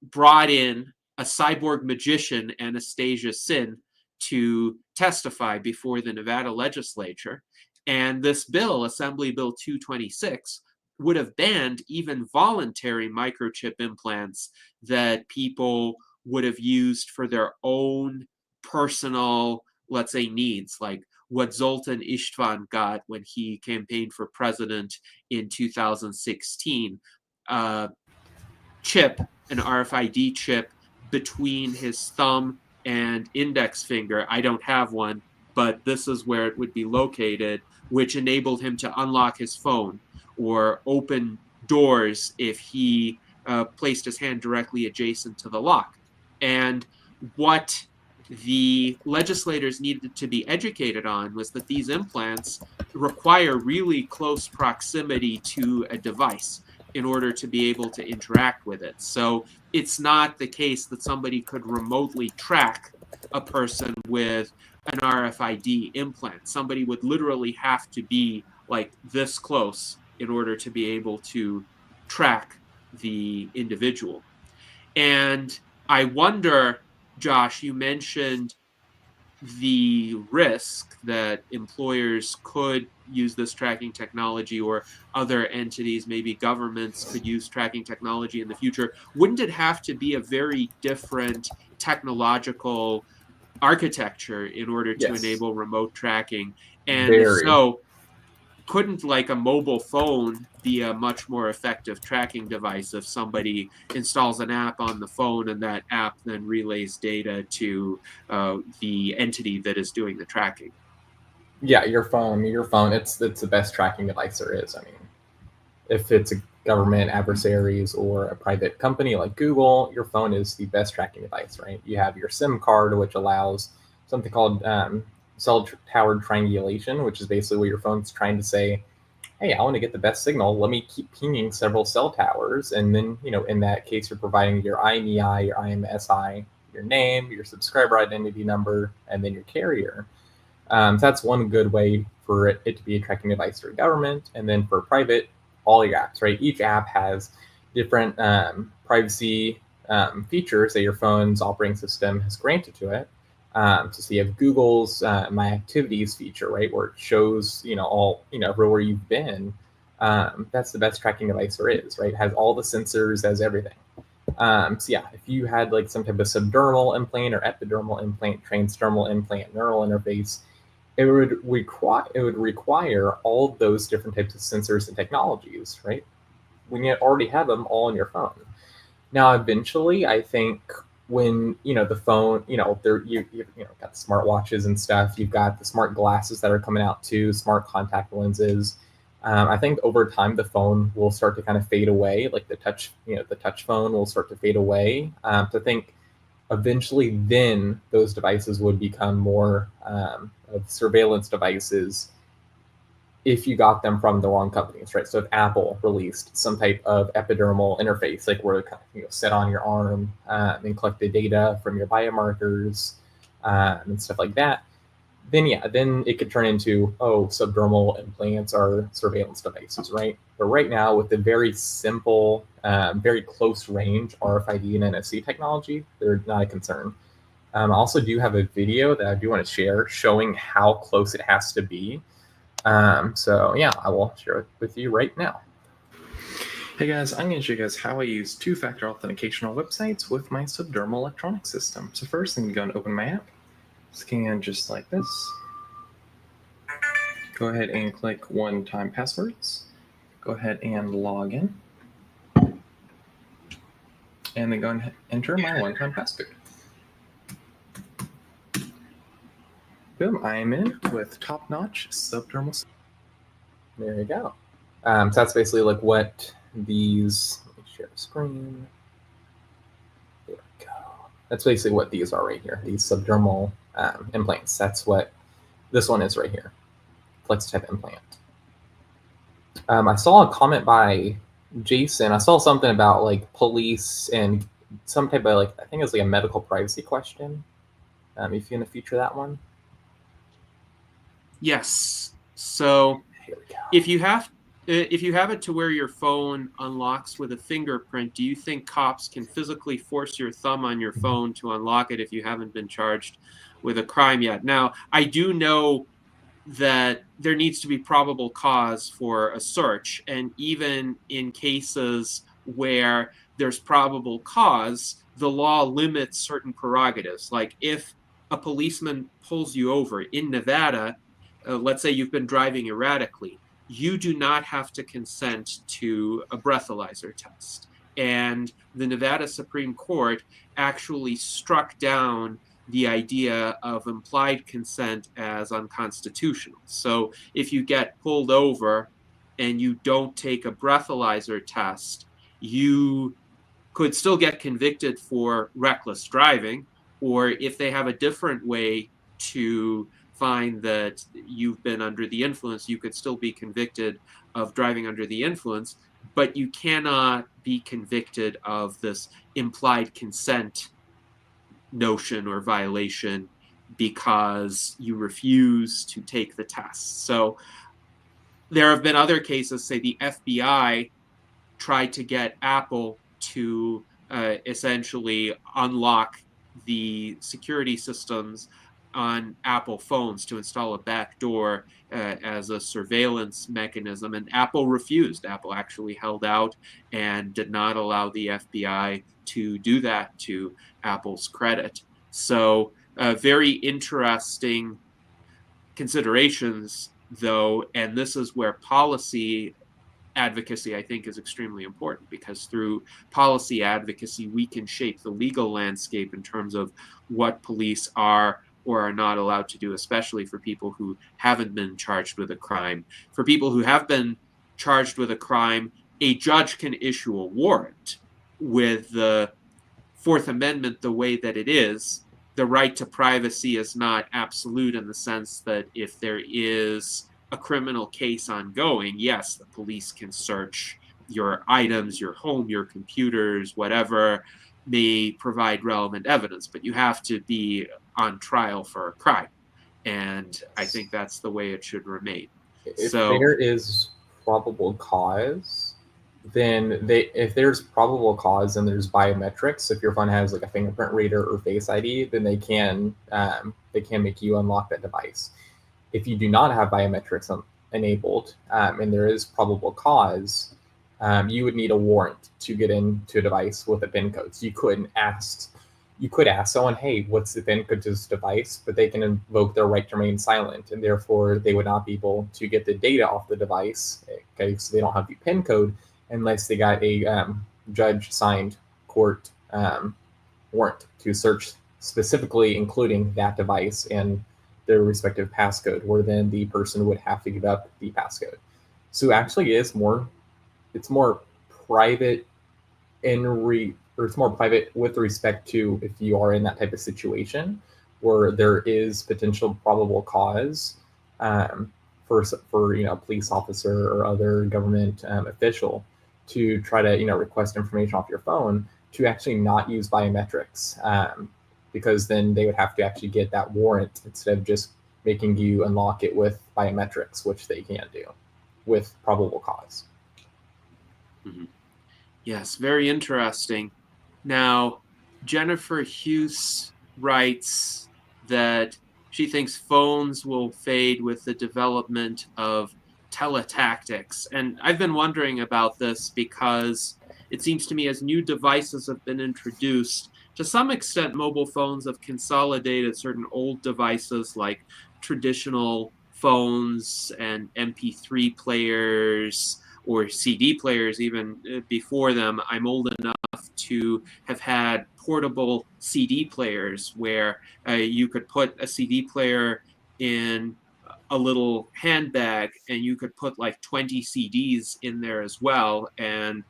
brought in a cyborg magician, Anastasia Sin, to testify before the Nevada legislature. And this bill, Assembly Bill 226, would have banned even voluntary microchip implants that people would have used for their own personal, let's say, needs, like what Zoltan Istvan got when he campaigned for president in 2016. Chip, an RFID chip between his thumb and index finger. I don't have one, but this is where it would be located, which enabled him to unlock his phone or open doors if he placed his hand directly adjacent to the lock. And what the legislators needed to be educated on was that these implants require really close proximity to a device in order to be able to interact with it. So it's not the case that somebody could remotely track a person with an RFID implant. Somebody would literally have to be like this close in order to be able to track the individual. And I wonder, Josh, you mentioned the risk that employers could use this tracking technology or other entities, maybe governments could use tracking technology in the future. Wouldn't it have to be a very different technological architecture in order to Yes. enable remote tracking? And if Very. so, couldn't like a mobile phone be a much more effective tracking device if somebody installs an app on the phone and that app then relays data to the entity that is doing the tracking? Yeah, your phone, it's the best tracking device there is. I mean, if it's a government adversaries or a private company like Google, your phone is the best tracking device, right? You have your SIM card, which allows something called cell tower triangulation, which is basically where your phone's trying to say, hey, I want to get the best signal. Let me keep pinging several cell towers. And then, in that case, you're providing your IMEI, your IMSI, your name, your subscriber identity number, and then your carrier. So that's one good way for it to be a tracking device for government. And then for private, all your apps, right? Each app has different privacy features that your phone's operating system has granted to it. So you have Google's My Activities feature, right, where it shows, all, everywhere you've been. That's the best tracking device there is, right? It has all the sensors, has everything. So yeah, if you had like some type of subdermal implant or epidermal implant, transdermal implant, neural interface, it would require all of those different types of sensors and technologies, right? When you already have them all on your phone. Now, eventually, I think when the phone, there you got smartwatches and stuff. You've got the smart glasses that are coming out too, smart contact lenses. I think over time the phone will start to kind of fade away, like the touch phone will start to fade away. So I think eventually then those devices would become more of surveillance devices if you got them from the wrong companies, right? So if Apple released some type of epidermal interface, like where it set on your arm and collected data from your biomarkers and stuff like that, then it could turn into, subdermal implants are surveillance devices, right? But right now, with the very simple, very close range RFID and NFC technology, they're not a concern. I also do have a video that I do want to share showing how close it has to be. So yeah, I will share it with you right now. Hey guys, I'm going to show you guys how I use two-factor authentication on websites with my subdermal electronic system. So first, I'm going to go and open my app, scan just like this. Go ahead and click one-time passwords. Go ahead and log in. And then go and enter my one-time password. Boom, I am in with top-notch subdermal. There you go. So that's basically like what these, let me share the screen. There we go. That's basically what these are right here, these subdermal implants. That's what this one is right here, flex type implant. I saw a comment by Jason. I saw something about like police and some type of I think it was like a medical privacy question. If you're going to feature that one. Yes. So Here we go. if you have it to where your phone unlocks with a fingerprint, do you think cops can physically force your thumb on your phone to unlock it if you haven't been charged with a crime yet? Now, I do know that there needs to be probable cause for a search, and even in cases where there's probable cause, the law limits certain prerogatives. Like if a policeman pulls you over in Nevada, let's say you've been driving erratically, you do not have to consent to a breathalyzer test. And the Nevada Supreme Court actually struck down the idea of implied consent as unconstitutional. So if you get pulled over and you don't take a breathalyzer test, you could still get convicted for reckless driving, or if they have a different way to find that you've been under the influence, you could still be convicted of driving under the influence, but you cannot be convicted of this implied consent notion or violation because you refuse to take the test. So there have been other cases, say the FBI tried to get Apple to essentially unlock the security systems on Apple phones to install a backdoor as a surveillance mechanism. And Apple refused. Apple actually held out and did not allow the FBI to do that, to Apple's credit. So Very interesting considerations, though, and this is where policy advocacy, I think, is extremely important, because through policy advocacy, we can shape the legal landscape in terms of what police are or are not allowed to do, especially for people who haven't been charged with a crime. For people who have been charged with a crime, a judge can issue a warrant. With the Fourth Amendment the way that it is, the right to privacy is not absolute, in the sense that if there is a criminal case ongoing, yes, the police can search your items, your home, your computers, whatever may provide relevant evidence, but you have to be on trial for a crime. And I think that's the way it should remain. If So, there is probable cause, then if there's probable cause and there's biometrics, if your phone has like a fingerprint reader or Face ID, then they can make you unlock that device. If you do not have biometrics enabled, and there is probable cause, you would need a warrant to get into a device with a PIN code. So you could ask someone, hey, what's the PIN code to this device? But they can invoke their right to remain silent, and therefore they would not be able to get the data off the device. Okay, so they don't have the PIN code unless they got a judge-signed court warrant to search specifically, including that device and their respective passcode, where then the person would have to give up the passcode. So actually, it's more private it's more private with respect to if you are in that type of situation where there is potential probable cause for police officer or other government official to try to request information off your phone, to actually not use biometrics, because then they would have to actually get that warrant instead of just making you unlock it with biometrics, which they can do with probable cause. mm-hmm. Yes, very interesting. Now, Jennifer Hughes writes that she thinks phones will fade with the development of teletactics. And I've been wondering about this because it seems to me, as new devices have been introduced, to some extent, mobile phones have consolidated certain old devices like traditional phones and MP3 players or CD players even before them. I'm old enough to have had portable CD players where you could put a CD player in a little handbag and you could put like 20 CDs in there as well and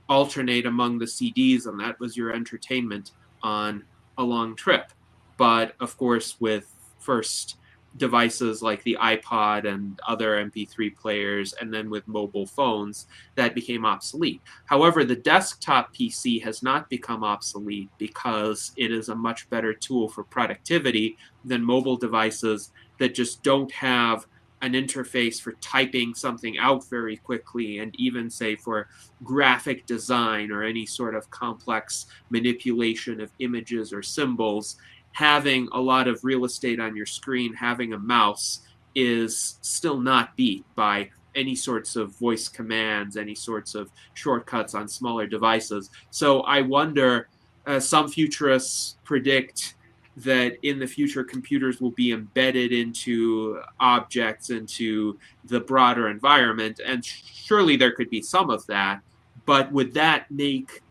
alternate among the CDs, and that was your entertainment on a long trip. But of course, with first devices like the iPod and other MP3 players, and then with mobile phones, that became obsolete. However, the desktop PC has not become obsolete because it is a much better tool for productivity than mobile devices that just don't have an interface for typing something out very quickly, and even say for graphic design or any sort of complex manipulation of images or symbols. Having a lot of real estate on your screen, having a mouse, is still not beat by any sorts of voice commands, any sorts of shortcuts on smaller devices. So I wonder, some futurists predict that in the future computers will be embedded into objects, into the broader environment, and surely there could be some of that, but would that make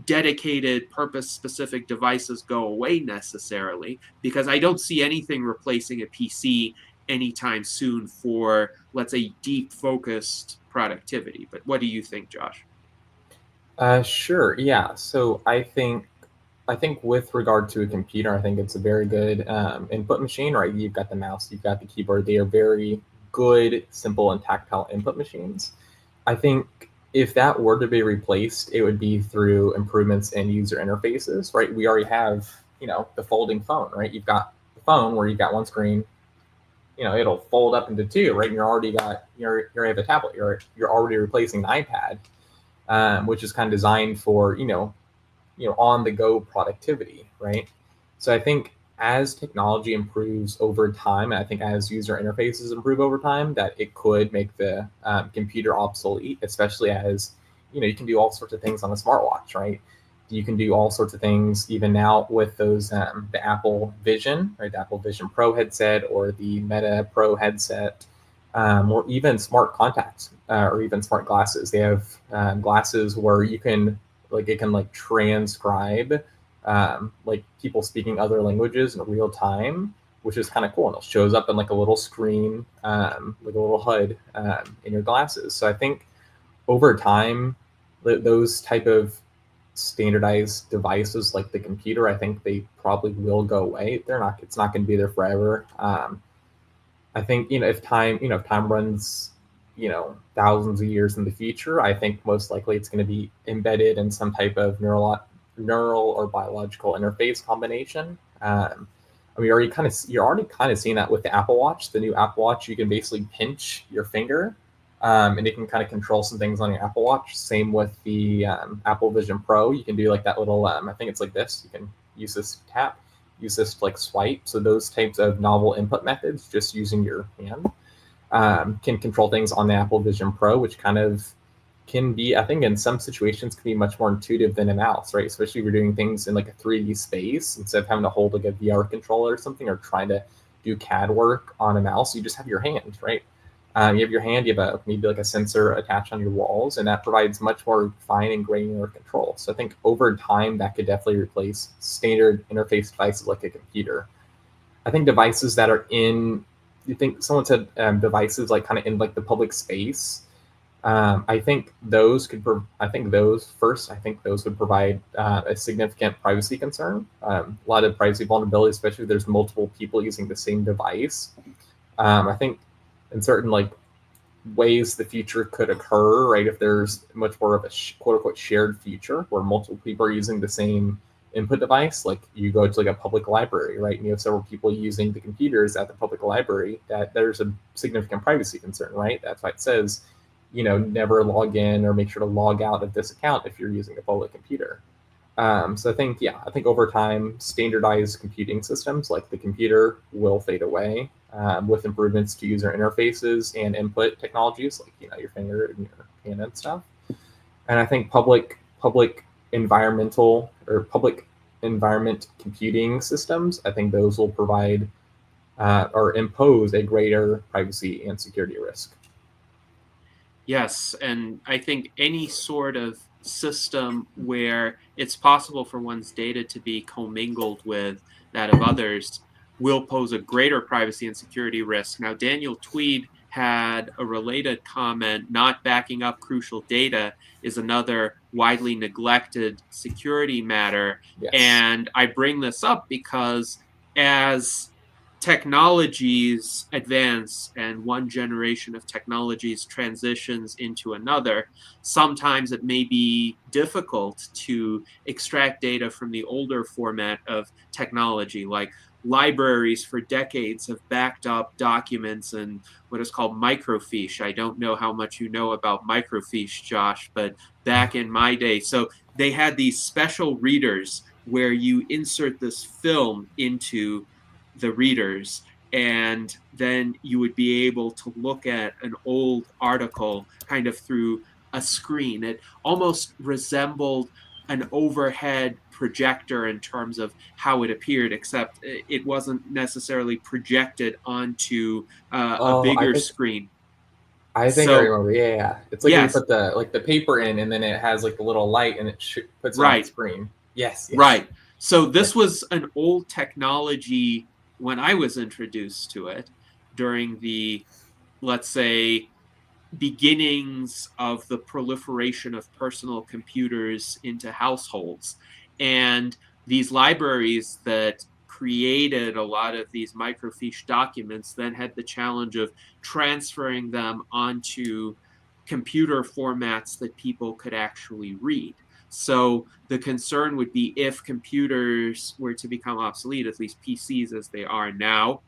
dedicated purpose-specific devices go away necessarily? Because I don't see anything replacing a PC anytime soon for, let's say, deep focused productivity. But what do you think, Josh? Sure. Yeah. So I think with regard to a computer, I think it's a very good input machine, right? You've got the mouse, you've got the keyboard. They are very good, simple, and tactile input machines. I think if that were to be replaced, it would be through improvements in user interfaces, right? We already have, the folding phone, right? You've got the phone where you've got one screen, it'll fold up into two, right? And you already have a tablet. You're already replacing the iPad, which is kind of designed for, on the go productivity, right? So I think as technology improves over time, and I think as user interfaces improve over time, that it could make the computer obsolete, especially as you can do all sorts of things on a smartwatch, right? You can do all sorts of things even now with those the Apple Vision, right? The Apple Vision Pro headset or the Meta Pro headset, or even smart contacts or even smart glasses. They have glasses where you can it can transcribe like people speaking other languages in real time, which is kind of cool. And it shows up in like a little screen, like a little HUD in your glasses. So I think over time, those type of standardized devices like the computer, I think they probably will go away. They're not. It's not going to be there forever. I think if time runs, thousands of years in the future, I think most likely it's going to be embedded in some type of neural or biological interface combination. I mean, you're already kind of seeing that with the Apple Watch. The new Apple Watch, you can basically pinch your finger, and it can kind of control some things on your Apple Watch. Same with the Apple Vision Pro. You can do like that little. I think it's like this. You can use this tap, use this to like swipe. So those types of novel input methods, just using your hand, can control things on the Apple Vision Pro, which kind of can be, I think in some situations, can be much more intuitive than a mouse, right? Especially if you're doing things in like a 3D space, instead of having to hold like a VR controller or something, or trying to do CAD work on a mouse, you just have your hand, right? You have your hand, you have maybe like a sensor attached on your walls, and that provides much more fine and granular control. So I think over time, that could definitely replace standard interface devices like a computer. I think devices that are you think someone said devices like kind of in like the public space. I think those would provide a significant privacy concern. A lot of privacy vulnerability, especially if there's multiple people using the same device. I think in certain like ways the future could occur, right? If there's much more of a quote unquote shared future where multiple people are using the same input device, like you go to like a public library, right? And you have several people using the computers at the public library, that there's a significant privacy concern, right? That's why it says, never log in or make sure to log out of this account if you're using a public computer. So I think over time, standardized computing systems like the computer will fade away, with improvements to user interfaces and input technologies like your finger and your hand and stuff. And I think public environmental or public environment computing systems, I think those will provide or impose a greater privacy and security risk. Yes, and I think any sort of system where it's possible for one's data to be commingled with that of others will pose a greater privacy and security risk. Now, Daniel Tweed had a related comment: not backing up crucial data is another widely neglected security matter. Yes. And I bring this up because as technologies advance and one generation of technologies transitions into another, sometimes it may be difficult to extract data from the older format of technology. Like libraries for decades have backed up documents in what is called microfiche. I don't know how much you know about microfiche, Josh, but back in my day, so they had these special readers where you insert this film into the readers, and then you would be able to look at an old article kind of through a screen. It almost resembled an overhead projector in terms of how it appeared, except it wasn't necessarily projected onto a Oh, bigger screen. I So, remember. Yeah, yeah. It's like where you yes, put the paper in, and then it has like the little light, and it puts it on the right, screen. Yes, yes. right. So, Yeah. this was an old technology when I was introduced to it during the, let's say, beginnings of the proliferation of personal computers into households. And these libraries that created a lot of these microfiche documents then had the challenge of transferring them onto computer formats that people could actually read. So the concern would be if computers were to become obsolete, at least PCs as they are now,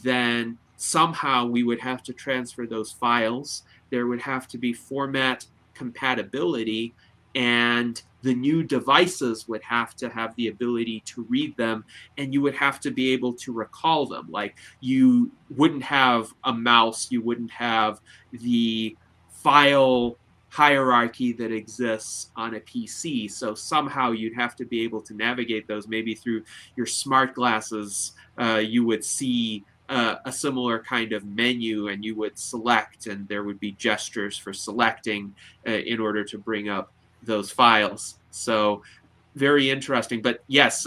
then somehow we would have to transfer those files. There would have to be format compatibility, and the new devices would have to have the ability to read them, and you would have to be able to recall them. Like, you wouldn't have a mouse, you wouldn't have the file hierarchy that exists on a PC. So somehow you'd have to be able to navigate those, maybe through your smart glasses. You would see a similar kind of menu, and you would select, and there would be gestures for selecting in order to bring up those files. So very interesting. But yes,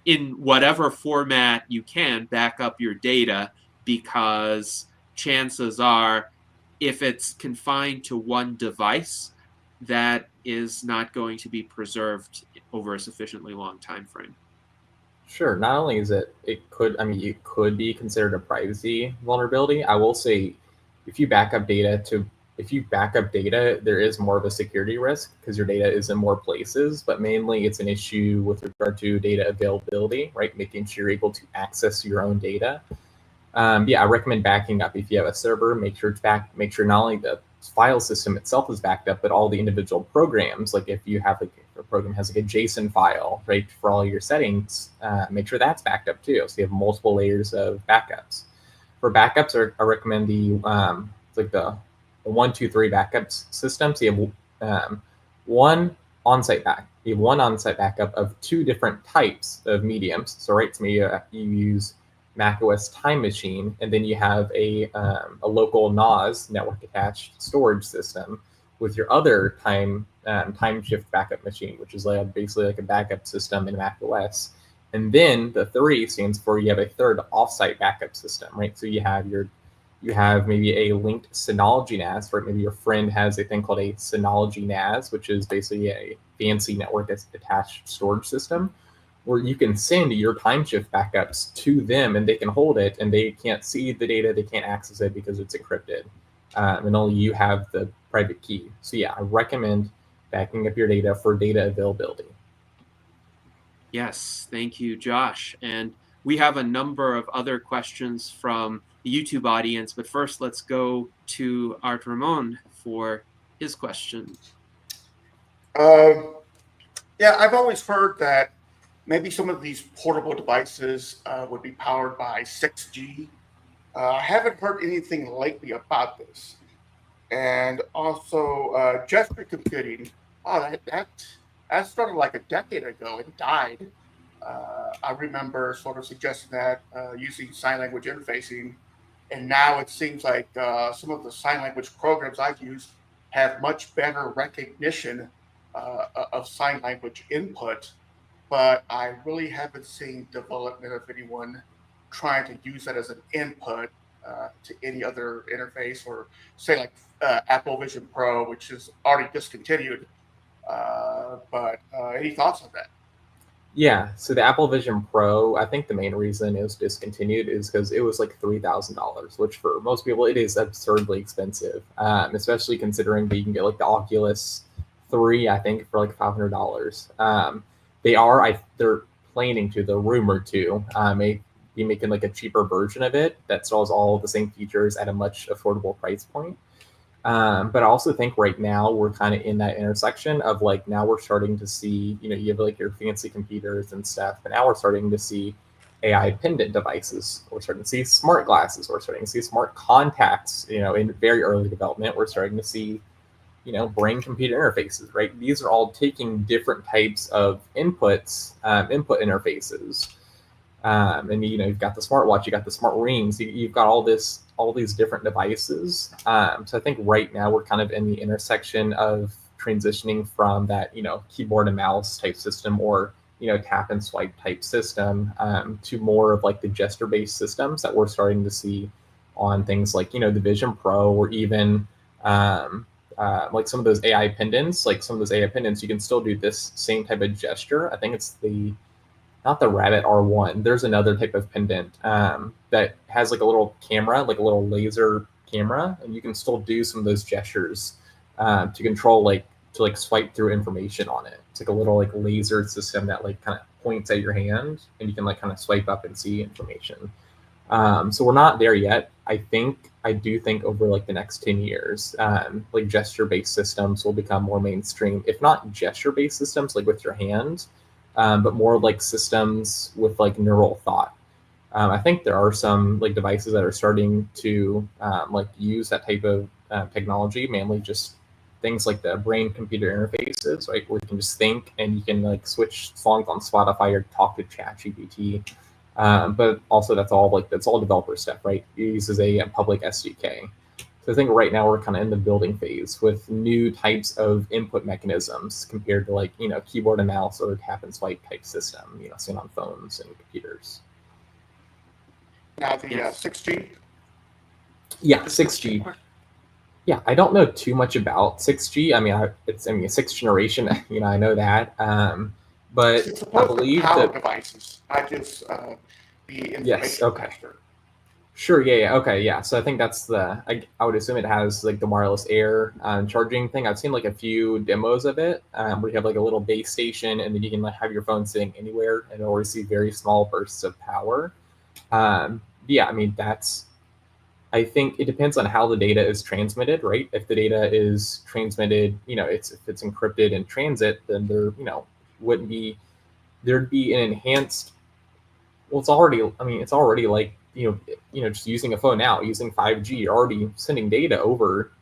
in whatever format you can, back up your data, because chances are, if it's confined to one device, that is not going to be preserved over a sufficiently long time frame. Sure. Not only is it could, I mean, it could be considered a privacy vulnerability. I will say, if you back up data to, if you back up data, there is more of a security risk because your data is in more places, but mainly it's an issue with regard to data availability, right? Making sure you're able to access your own data. Yeah, I recommend backing up. If you have a server, make sure it's back. Make sure not only the file system itself is backed up, but all the individual programs. Like if you have like a program has like a JSON file, right, for all your settings, make sure that's backed up too. So you have multiple layers of backups. For backups, I recommend the like the 1, 2, 3 backups system. So you have one on-site back. You have one on-site backup of 2 different types of mediums. So right, to me, you use macOS Time Machine, and then you have a local NAS network attached storage system with your other time shift backup machine, which is like basically like a backup system in macOS. And then the 3 stands for you have a third offsite backup system, right? So you have maybe a linked Synology NAS, right? Maybe your friend has a thing called a Synology NAS, which is basically a fancy network attached storage system, where you can send your time shift backups to them and they can hold it and they can't see the data, they can't access it because it's encrypted. And only you have the private key. So yeah, I recommend backing up your data for data availability. Yes, thank you, Josh. And we have a number of other questions from the YouTube audience, but first let's go to Art Ramon for his question. Yeah, I've always heard that maybe some of these portable devices would be powered by 6G. I haven't heard anything lately about this. And also, gesture computing. Oh, that started like a decade ago and died. I remember sort of suggesting that using sign language interfacing, and now it seems like some of the sign language programs I've used have much better recognition of sign language input, but I really haven't seen development of anyone trying to use that as an input to any other interface, or say like Apple Vision Pro, which is already discontinued. But any thoughts on that? Yeah, so the Apple Vision Pro, I think the main reason it was discontinued is because it was like $3,000, which for most people it is absurdly expensive, especially considering that you can get like the Oculus 3, I think, for like $500. They're planning to, the rumor to, be making like a cheaper version of it that still has all the same features at a much affordable price point. But I also think right now we're kind of in that intersection of like, now we're starting to see, you have like your fancy computers and stuff, but now we're starting to see AI pendant devices. We're starting to see smart glasses. We're starting to see smart contacts, in very early development. We're starting to see, brain computer interfaces, right? These are all taking different types of input interfaces. And you've got the smartwatch, you got the smart rings, you've got all these different devices. So I think right now we're kind of in the intersection of transitioning from that keyboard and mouse type system, or tap and swipe type system, to more of like the gesture based systems that we're starting to see on things like the Vision Pro, or even like some of those AI pendants. Like some of those AI pendants, you can still do this same type of gesture. I think it's not the Rabbit R1. There's another type of pendant that has like a little camera, like a little laser camera, and you can still do some of those gestures to control, like to swipe through information on it. It's like a little like laser system that like kind of points at your hand, and you can like kind of swipe up and see information. So we're not there yet. I do think over like the next 10 years, like gesture-based systems will become more mainstream, if not gesture-based systems like with your hand, but more like systems with like neural thought. I think there are some like devices that are starting to like use that type of technology, mainly just things like the brain-computer interfaces, right, where you can just think and you can like switch songs on Spotify or talk to ChatGPT. But also that's all developer stuff, right? It uses a public SDK. So I think right now we're kind of in the building phase with new types of input mechanisms compared to like, keyboard and mouse or tap and swipe type system, seen on phones and computers. Now the Yes. 6G. Yeah, 6G. Yeah, I don't know too much about 6G. I mean, it's sixth generation. I know that. But It's I supposed to believe power that. devices, not just be information Yes. Okay. faster. Sure. Yeah. Okay. Yeah. So I think that's I would assume it has like the wireless air charging thing. I've seen like a few demos of it where you have like a little base station and then you can like have your phone sitting anywhere and it'll receive very small bursts of power. Yeah. I mean, I think it depends on how the data is transmitted, right? If the data is transmitted, if it's encrypted in transit, then wouldn't be, there'd be an enhanced, well, it's already like, just using a phone now, using 5G, you're already sending data over,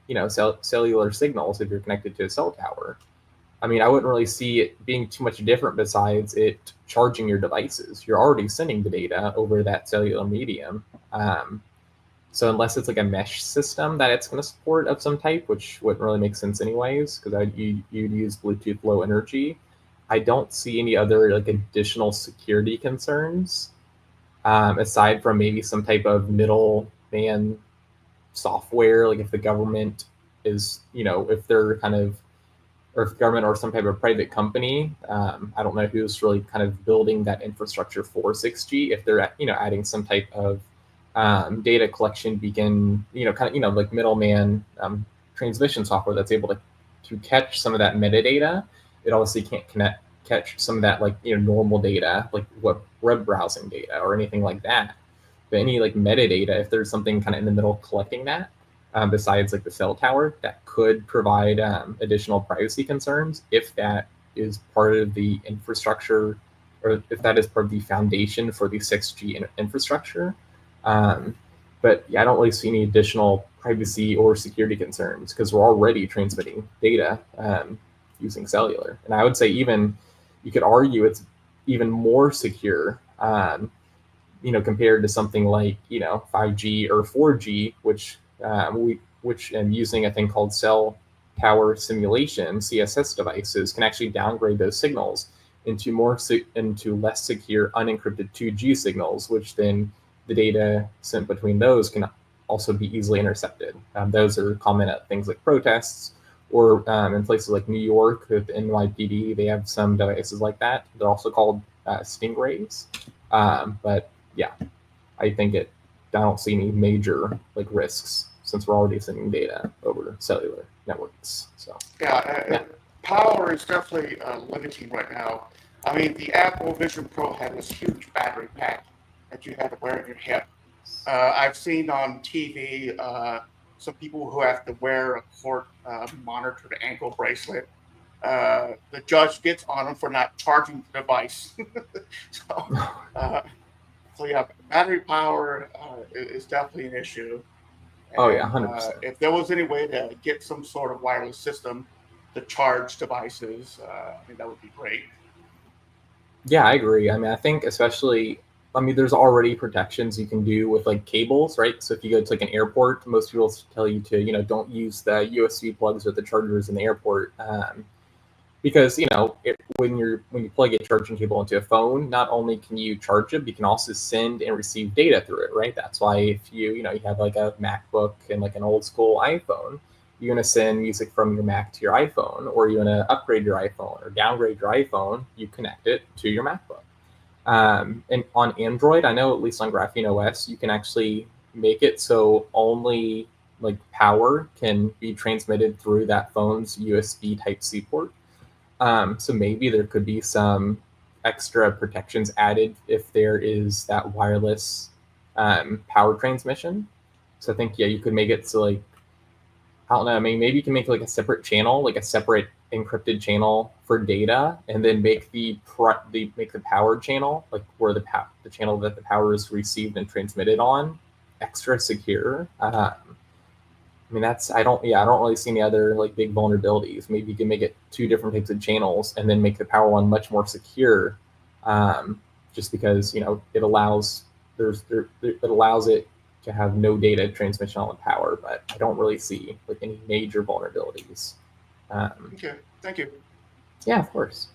cellular signals if you're connected to a cell tower. I mean, I wouldn't really see it being too much different besides it charging your devices. You're already sending the data over that cellular medium. So unless it's like a mesh system that it's going to support of some type, which wouldn't really make sense anyways, because you'd use Bluetooth Low Energy, I don't see any other like additional security concerns aside from maybe some type of middleman software, like if the government is, if they're kind of, or if the government or some type of private company, I don't know who's really kind of building that infrastructure for 6G, if they're, adding some type of data collection beacon, like middleman transmission software that's able to catch some of that metadata. It obviously can't catch some of that like normal data, like web browsing data or anything like that. But any like metadata, if there's something kind of in the middle collecting that, besides like the cell tower, that could provide additional privacy concerns if that is part of the infrastructure, or if that is part of the foundation for the 6G infrastructure. But yeah, I don't really see any additional privacy or security concerns because we're already transmitting data using cellular. And I would say even you could argue it's even more secure, compared to something like 5G or 4G, which and using a thing called cell tower simulation (CSS) devices can actually downgrade those signals into into less secure unencrypted 2G signals, which then the data sent between those can also be easily intercepted. Those are common at things like protests or in places like New York with NYPD. They have some devices like that. They're also called stingrays. But yeah, I don't see any major like risks since we're already sending data over cellular networks. So Yeah. Power is definitely limiting right now. I mean, the Apple Vision Pro had this huge battery pack that you had to wear on your hip. I've seen on TV some people who have to wear a court monitored ankle bracelet. The judge gets on them for not charging the device. So yeah, battery power is definitely an issue. Oh yeah, And 100%. if there was any way to get some sort of wireless system to charge devices, I mean, that would be great. Yeah, I agree. I mean, I think there's already protections you can do with like cables, right? So if you go to like an airport, most people tell you to, don't use the USB plugs or the chargers in the airport. Because when you plug a charging cable into a phone, not only can you charge it, but you can also send and receive data through it, right? That's why if you have like a MacBook and like an old school iPhone, you're going to send music from your Mac to your iPhone, or you're going to upgrade your iPhone or downgrade your iPhone, you connect it to your MacBook. And on Android, I know at least on Graphene OS, you can actually make it so only like power can be transmitted through that phone's USB Type-C port. So maybe there could be some extra protections added if there is that wireless power transmission. So I think, yeah, you could make it so like, I don't know, I mean, maybe you can make like a separate channel, like a separate encrypted channel for data, and then make the power channel, like where the channel that the power is received and transmitted on, extra secure. I mean, I don't really see any other like big vulnerabilities. Maybe you can make it two different types of channels and then make the power one much more secure, just because it allows it allows it to have no data transmission on the power. But I don't really see like any major vulnerabilities. Okay, thank you. Yeah, of course.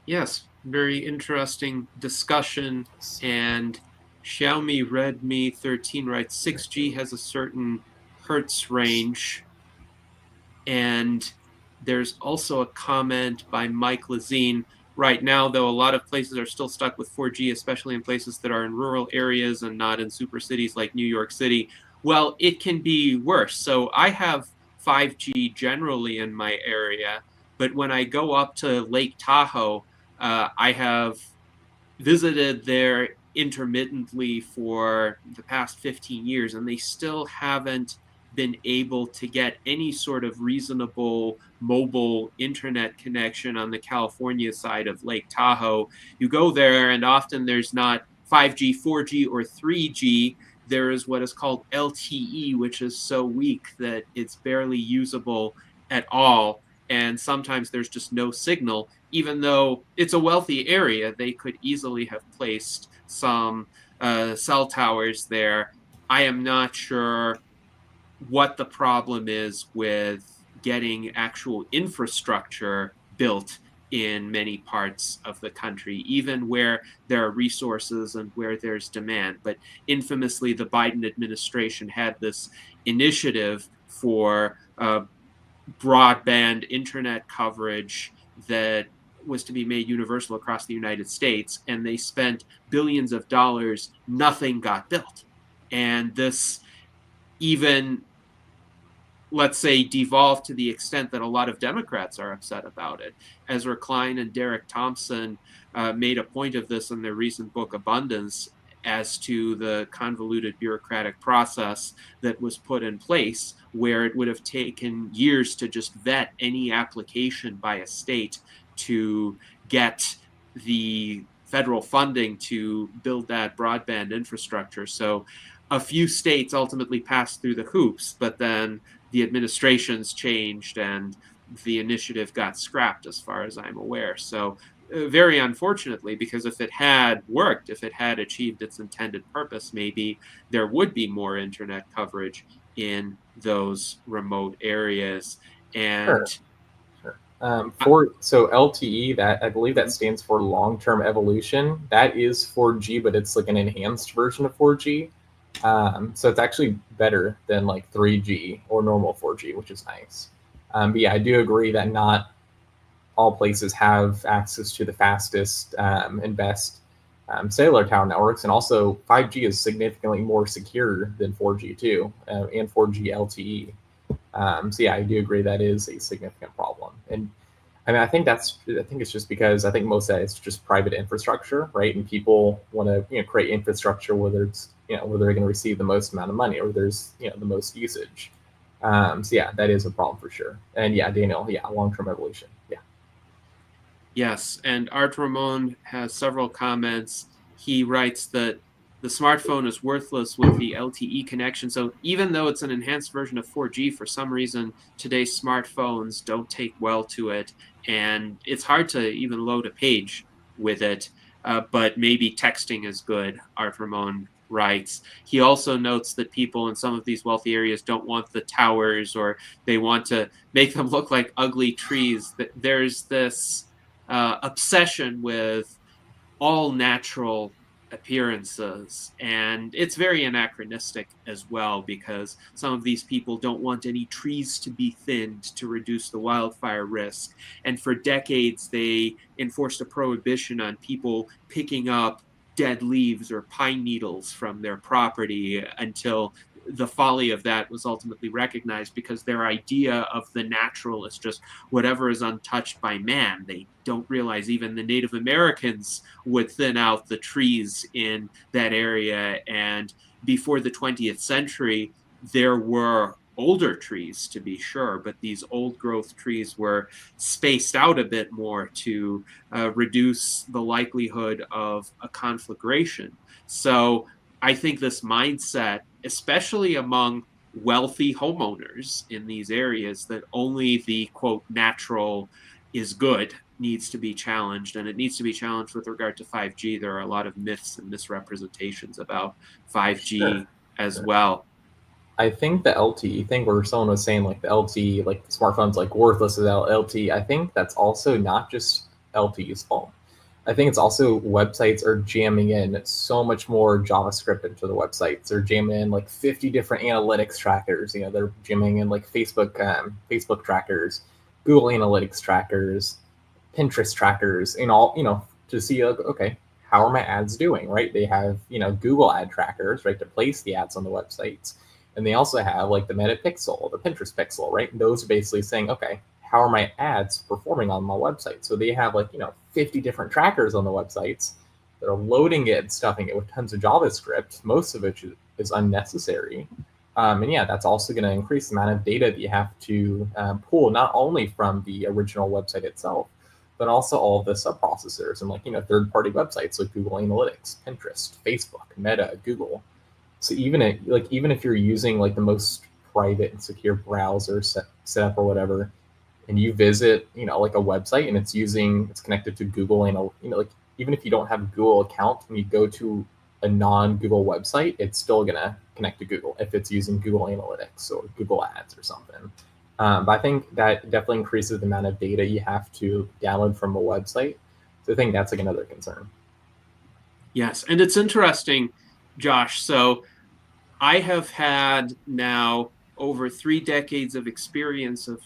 Yes, very interesting discussion. And Xiaomi Redmi 13 writes 6G has a certain hertz range. And there's also a comment by Mike Lazine. Right now, though, a lot of places are still stuck with 4G, especially in places that are in rural areas and not in super cities like New York City. Well, it can be worse. So I have 5G generally in my area, but when I go up to Lake Tahoe, I have visited there intermittently for the past 15 years, and they still haven't been able to get any sort of reasonable mobile internet connection on the California side of Lake Tahoe. You go there, and often there's not 5G, 4G, or 3G. There is what is called LTE, which is so weak that it's barely usable at all. And sometimes there's just no signal, even though it's a wealthy area. They could easily have placed some cell towers there. I am not sure what the problem is with getting actual infrastructure built in many parts of the country, even where there are resources and where there's demand. But infamously, the Biden administration had this initiative for broadband internet coverage that was to be made universal across the United States, and they spent billions of dollars. Nothing got built. And this even, let's say, devolved to the extent that a lot of Democrats are upset about it. Ezra Klein and Derek Thompson made a point of this in their recent book, Abundance, as to the convoluted bureaucratic process that was put in place, where it would have taken years to just vet any application by a state to get the federal funding to build that broadband infrastructure. So a few states ultimately passed through the hoops, but then the administrations changed and the initiative got scrapped, as far as I'm aware. So very unfortunately, because if it had worked, if it had achieved its intended purpose, maybe there would be more internet coverage in those remote areas. And Sure. So LTE, that I believe that stands for long-term evolution. That is 4G, but it's like an enhanced version of 4G. So it's actually better than like 3G or normal 4G, which is nice. But yeah, I do agree that not all places have access to the fastest and best cellular tower networks, and also 5G is significantly more secure than 4G too, and 4G LTE. So yeah, I do agree that is a significant problem. And I mean, I think it's just because I think most of that is just private infrastructure, right? And people want to create infrastructure whether it's where they're going to receive the most amount of money or there's the most usage. So yeah, that is a problem for sure. And yeah, Daniel, yeah, long-term evolution, yeah. yes, and Art Ramon has several comments. He writes that the smartphone is worthless with the LTE connection. So even though it's an enhanced version of 4G, for some reason, today's smartphones don't take well to it. And it's hard to even load a page with it, but maybe texting is good, Art Ramon writes. He also notes that people in some of these wealthy areas don't want the towers, or they want to make them look like ugly trees. There's this obsession with all natural appearances. And it's very anachronistic as well, because some of these people don't want any trees to be thinned to reduce the wildfire risk. And for decades, they enforced a prohibition on people picking up dead leaves or pine needles from their property until the folly of that was ultimately recognized, because their idea of the natural is just whatever is untouched by man. They don't realize even the Native Americans would thin out the trees in that area. And before the 20th century, there were older trees, to be sure, but these old growth trees were spaced out a bit more to reduce the likelihood of a conflagration. So I think this mindset, especially among wealthy homeowners in these areas that only the quote natural is good needs to be challenged, and it needs to be challenged with regard to 5G. There are a lot of myths and misrepresentations about 5G as well. I think the LTE thing where someone was saying like the LTE, like the smartphone's like worthless without LTE, I think that's also not just LTE's fault. I think it's also websites are jamming in so much more JavaScript into the websites. They're jamming in like 50 different analytics trackers. They're jamming in like Facebook trackers, Google Analytics trackers, Pinterest trackers, and all, to see like, okay, how are my ads doing, right? They have, Google ad trackers, right, to place the ads on the websites. And they also have like the Meta Pixel, the Pinterest Pixel, right? And those are basically saying, okay, how are my ads performing on my website? So they have like, 50 different trackers on the websites that are loading it and stuffing it with tons of JavaScript, most of which is unnecessary. And yeah, that's also going to increase the amount of data that you have to pull, not only from the original website itself, but also all of the sub-processors and like, third-party websites like Google Analytics, Pinterest, Facebook, Meta, Google. So even if you're using like the most private and secure browser set up or whatever, and you visit, like a website and it's connected to Google and, like even if you don't have a Google account and you go to a non-Google website, it's still gonna connect to Google if it's using Google Analytics or Google Ads or something. But I think that definitely increases the amount of data you have to download from a website. So I think that's like another concern. Yes, and it's interesting, Josh. So I have had now over 3 decades of experience of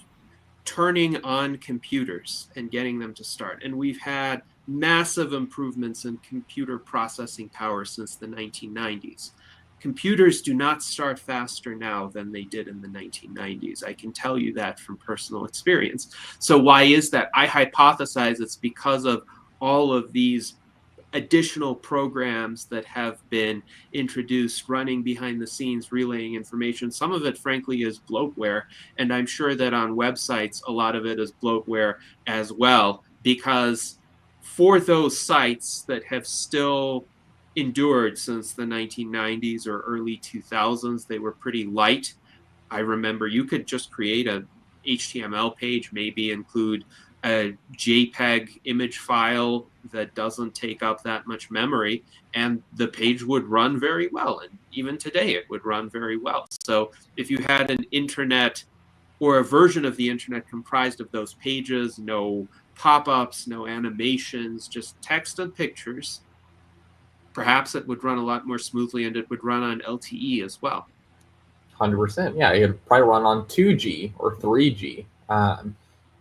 turning on computers and getting them to start. And we've had massive improvements in computer processing power since the 1990s. Computers do not start faster now than they did in the 1990s. I can tell you that from personal experience. So why is that? I hypothesize it's because of all of these additional programs that have been introduced running behind the scenes, relaying information. Some of it, frankly, is bloatware. And I'm sure that on websites, a lot of it is bloatware as well, because for those sites that have still endured since the 1990s or early 2000s, they were pretty light. I remember you could just create a HTML page, maybe include a JPEG image file that doesn't take up that much memory, and the page would run very well. And even today, it would run very well. So if you had an internet or a version of the internet comprised of those pages, no pop-ups, no animations, just text and pictures, perhaps it would run a lot more smoothly, and it would run on LTE as well. 100%. Yeah, it'd probably run on 2G or 3G.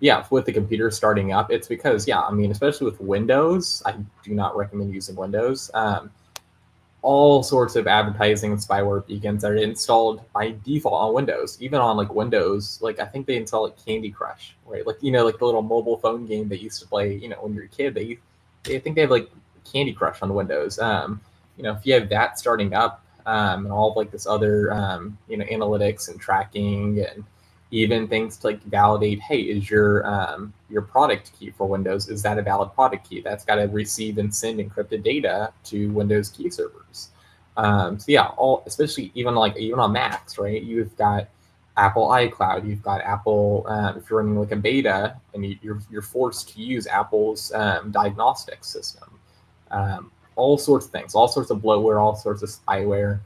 Yeah, with the computer starting up, it's because, especially with Windows, I do not recommend using Windows. All sorts of advertising and spyware beacons are installed by default on Windows. Even on like Windows, like I think they install like Candy Crush, right? Like, like the little mobile phone game they used to play, when you're a kid, they think they have like Candy Crush on Windows. If you have that starting up, and all of like this other, analytics and tracking and even things to like validate, hey, is your product key for Windows, is that a valid product key? That's got to receive and send encrypted data to Windows key servers. So yeah, especially even on Macs, right? You've got Apple iCloud, you've got Apple, if you're running like a beta and you're forced to use Apple's diagnostic system. All sorts of things, all sorts of bloatware, all sorts of spyware.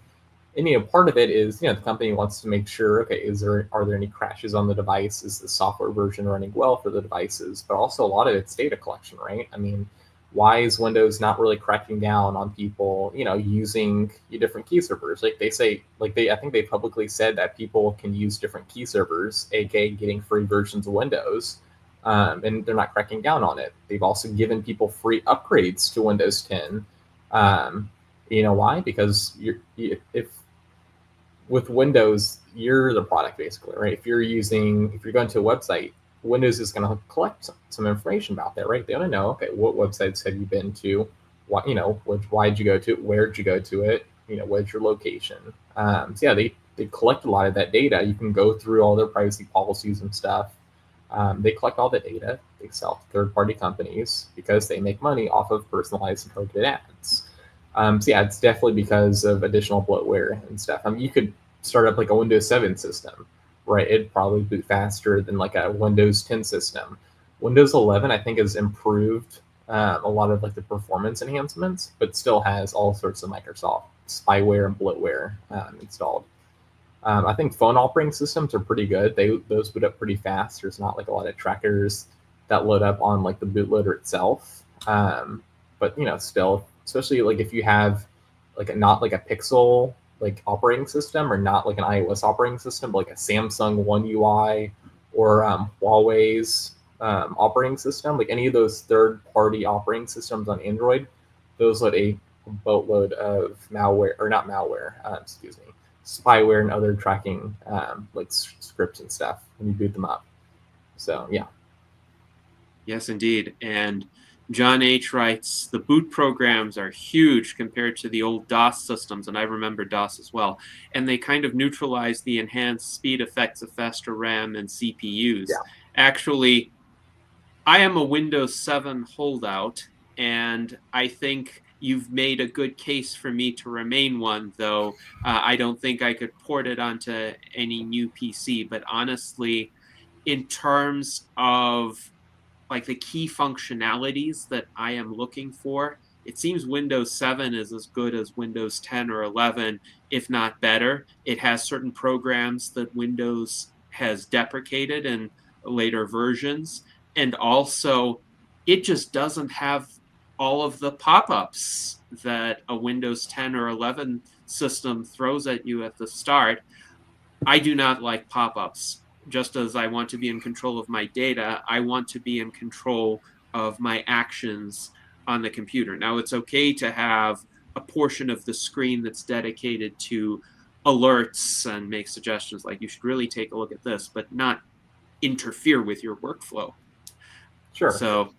And part of it is, the company wants to make sure, okay, are there any crashes on the device? Is the software version running well for the devices? But also a lot of it's data collection, right? I mean, why is Windows not really cracking down on people, using different key servers? Like they say, I think they publicly said that people can use different key servers, aka getting free versions of Windows, and they're not cracking down on it. They've also given people free upgrades to Windows 10. Why? Because if with Windows, you're the product basically, right? If you're going to a website, Windows is going to collect some information about that, right? They want to know, okay, what websites have you been to? What, why'd you go to it? Where'd you go to it? What's your location? So yeah, they collect a lot of that data. You can go through all their privacy policies and stuff. They collect all the data. They sell to third-party companies because they make money off of personalized and targeted ads. So yeah, it's definitely because of additional bloatware and stuff. You could start up like a Windows 7 system, right? It'd probably boot faster than like a Windows 10 system. Windows 11, I think, has improved a lot of like the performance enhancements, but still has all sorts of Microsoft spyware and bloatware installed. I think phone operating systems are pretty good. Those boot up pretty fast. There's not like a lot of trackers that load up on like the bootloader itself. But still, especially like if you have like not like a Pixel like operating system, or not like an iOS operating system, but like a Samsung One UI or Huawei's operating system, like any of those third-party operating systems on Android, those load a boatload of malware, or not malware, excuse me, spyware and other tracking like scripts and stuff when you boot them up. So yeah. Yes, indeed. And John H. writes, the boot programs are huge compared to the old DOS systems, and I remember DOS as well. And they kind of neutralize the enhanced speed effects of faster RAM and CPUs. Yeah. Actually, I am a Windows 7 holdout, and I think you've made a good case for me to remain one, though I don't think I could port it onto any new PC. But honestly, in terms of like the key functionalities that I am looking for, it seems Windows 7 is as good as Windows 10 or 11, if not better. It has certain programs that Windows has deprecated in later versions. And also, it just doesn't have all of the pop-ups that a Windows 10 or 11 system throws at you at the start. I do not like pop-ups. Just as I want to be in control of my data, I want to be in control of my actions on the computer. Now, it's okay to have a portion of the screen that's dedicated to alerts and make suggestions like you should really take a look at this, but not interfere with your workflow. Sure. So,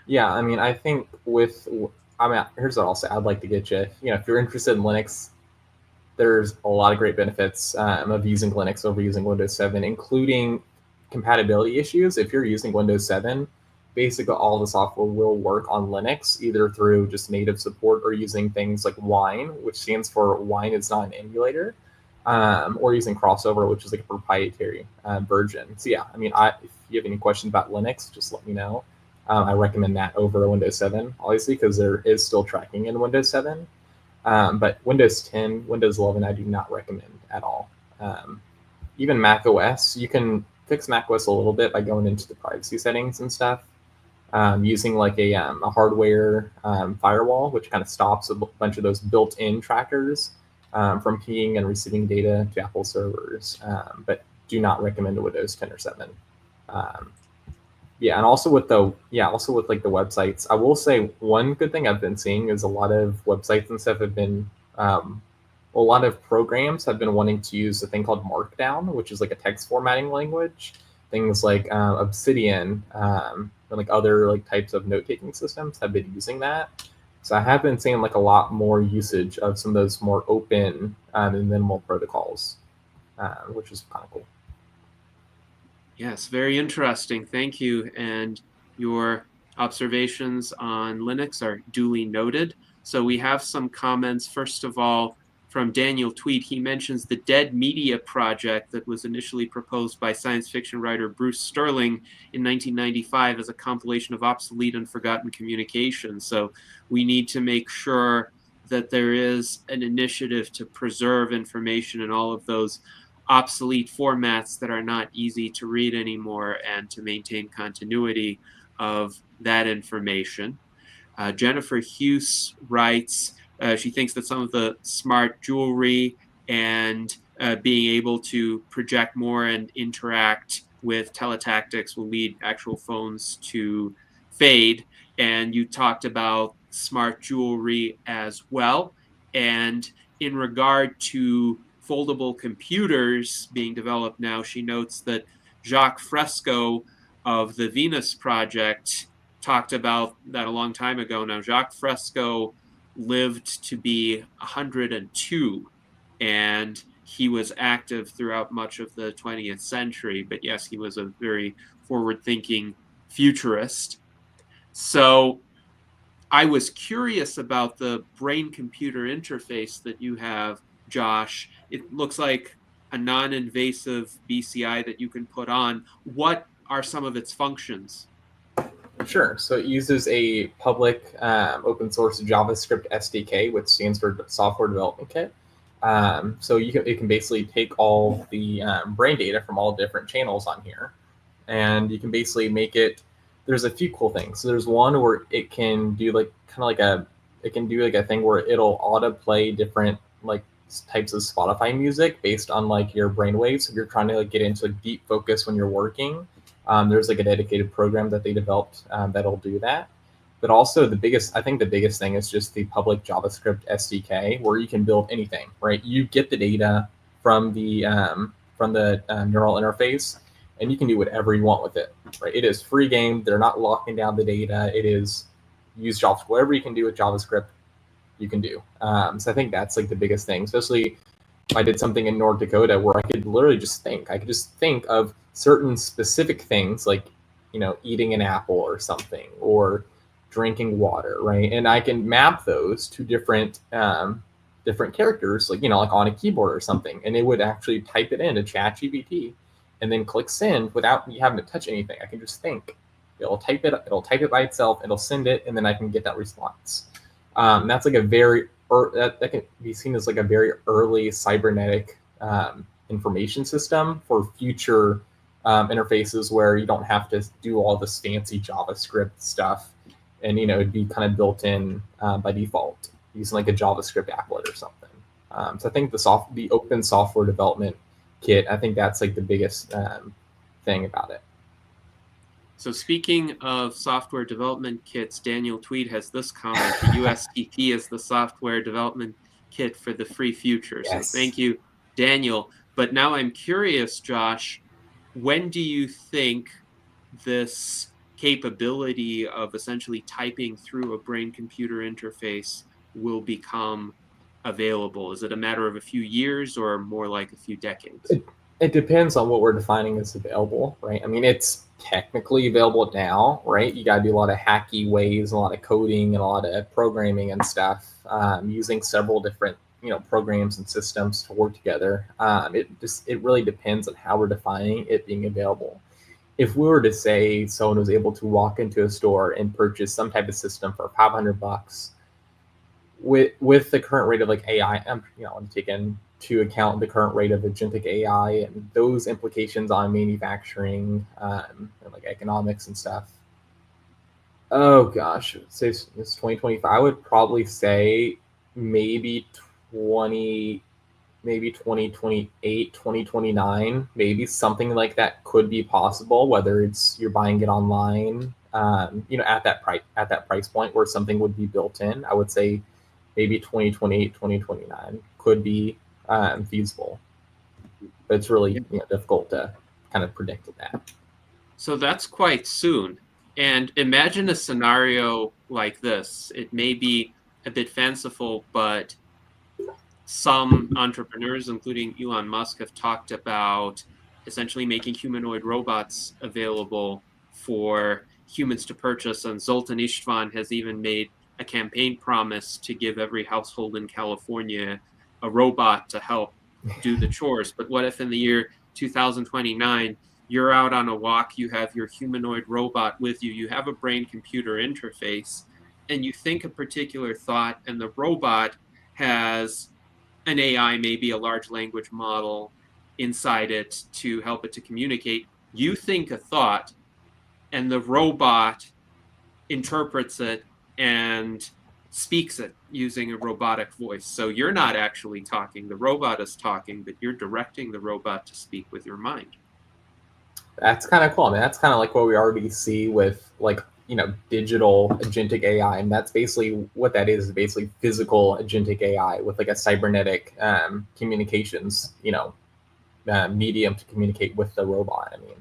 yeah, I mean, I think here's what I'll say. I'd like to get you, if you're interested in Linux, there's a lot of great benefits of using Linux over using Windows 7, including compatibility issues. If you're using Windows 7, basically all the software will work on Linux, either through just native support or using things like Wine, which stands for Wine is not an emulator, or using Crossover, which is like a proprietary version. So yeah, I mean, if you have any questions about Linux, just let me know. I recommend that over Windows 7, obviously, because there is still tracking in Windows 7. But Windows 10, Windows 11, I do not recommend at all. Even Mac OS, you can fix Mac OS a little bit by going into the privacy settings and stuff, using like a hardware firewall, which kind of stops a bunch of those built-in trackers from pinging and receiving data to Apple servers. But do not recommend a Windows 10 or 7. Yeah, and also with like the websites, I will say one good thing I've been seeing is a lot of websites and stuff have been, a lot of programs have been wanting to use a thing called Markdown, which is like a text formatting language. Things like Obsidian and like other like types of note-taking systems have been using that. So I have been seeing like a lot more usage of some of those more open and minimal protocols, which is kind of cool. yes, very interesting. Thank you. And your observations on Linux are duly noted. So we have some comments. First of all, from Daniel Tweed, he mentions the Dead Media project that was initially proposed by science fiction writer Bruce Sterling in 1995 as a compilation of obsolete and forgotten communication. So we need to make sure that there is an initiative to preserve information in all of those obsolete formats that are not easy to read anymore, and to maintain continuity of that information. Jennifer Hughes writes, she thinks that some of the smart jewelry and being able to project more and interact with teletactics will lead actual phones to fade. And you talked about smart jewelry as well. And in regard to foldable computers being developed now, she notes that Jacques Fresco of the Venus Project talked about that a long time ago. Now, Jacques Fresco lived to be 102, and he was active throughout much of the 20th century. But yes, he was a very forward-thinking futurist. So I was curious about the brain-computer interface that you have Josh, it looks like a non-invasive BCI that you can put on. What are some of its functions? Sure. So it uses a public open source JavaScript SDK, which stands for Software Development Kit. So it can basically take all the brain data from all different channels on here, and you can basically make it. There's a few cool things. So there's one where it can do like a thing where it'll autoplay different like types of Spotify music based on like your brainwaves. If you're trying to like get into deep focus when you're working, there's like a dedicated program that they developed that'll do that. But also I think the biggest thing is just the public JavaScript SDK, where you can build anything, right? You get the data from the neural interface, and you can do whatever you want with it, right? It is free game. They're not locking down the data. It is use JavaScript. Whatever you can do with JavaScript, you can do. So I think that's like the biggest thing, especially if I did something in North Dakota where I could literally just think. I could just think of certain specific things like, eating an apple or something, or drinking water, right? And I can map those to different characters, like, like on a keyboard or something. And it would actually type it into ChatGPT and then click send without me having to touch anything. I can just think. It'll type it by itself, it'll send it, and then I can get that response. That's like that can be seen as like a very early cybernetic information system for future interfaces where you don't have to do all this fancy JavaScript stuff, and it'd be kind of built in by default using like a JavaScript applet or something. So I think the open software development kit, I think that's like the biggest thing about it. So speaking of software development kits, Daniel Tweed has this comment: the USDP is the software development kit for the free future. Yes. So thank you, Daniel. But now I'm curious, Josh, when do you think this capability of essentially typing through a brain-computer interface will become available? Is it a matter of a few years or more like a few decades? It depends on what we're defining as available, right? I mean, it's technically available now, right? You got to do a lot of hacky ways, a lot of coding, and a lot of programming and stuff, using several different programs and systems to work together. It really depends on how we're defining it being available. If we were to say someone was able to walk into a store and purchase some type of system for $500, with the current rate of like AI, I'm taking to account the current rate of agentic AI and those implications on manufacturing and like economics and stuff. Oh gosh, say it's 2025. I would probably say maybe 2028, 2029, maybe something like that could be possible, whether it's you're buying it online, at that price point where something would be built in. I would say maybe 2028, 2029 could be feasible, but it's really difficult to kind of predict that. So that's quite soon. And imagine a scenario like this. It may be a bit fanciful, but some entrepreneurs, including Elon Musk, have talked about essentially making humanoid robots available for humans to purchase. And Zoltan Istvan has even made a campaign promise to give every household in California a robot to help do the chores. But what if in the year 2029, you're out on a walk, you have your humanoid robot with you, you have a brain-computer interface, and you think a particular thought, and the robot has an AI, maybe a large language model inside it to help it to communicate. You think a thought, and the robot interprets it and speaks it using a robotic voice. So you're not actually talking, the robot is talking, but you're directing the robot to speak with your mind. That's kind of cool. I mean, that's kind of like what we already see with like, digital agentic AI. And that's basically what that is basically physical agentic AI with like a cybernetic communications, medium to communicate with the robot. I mean,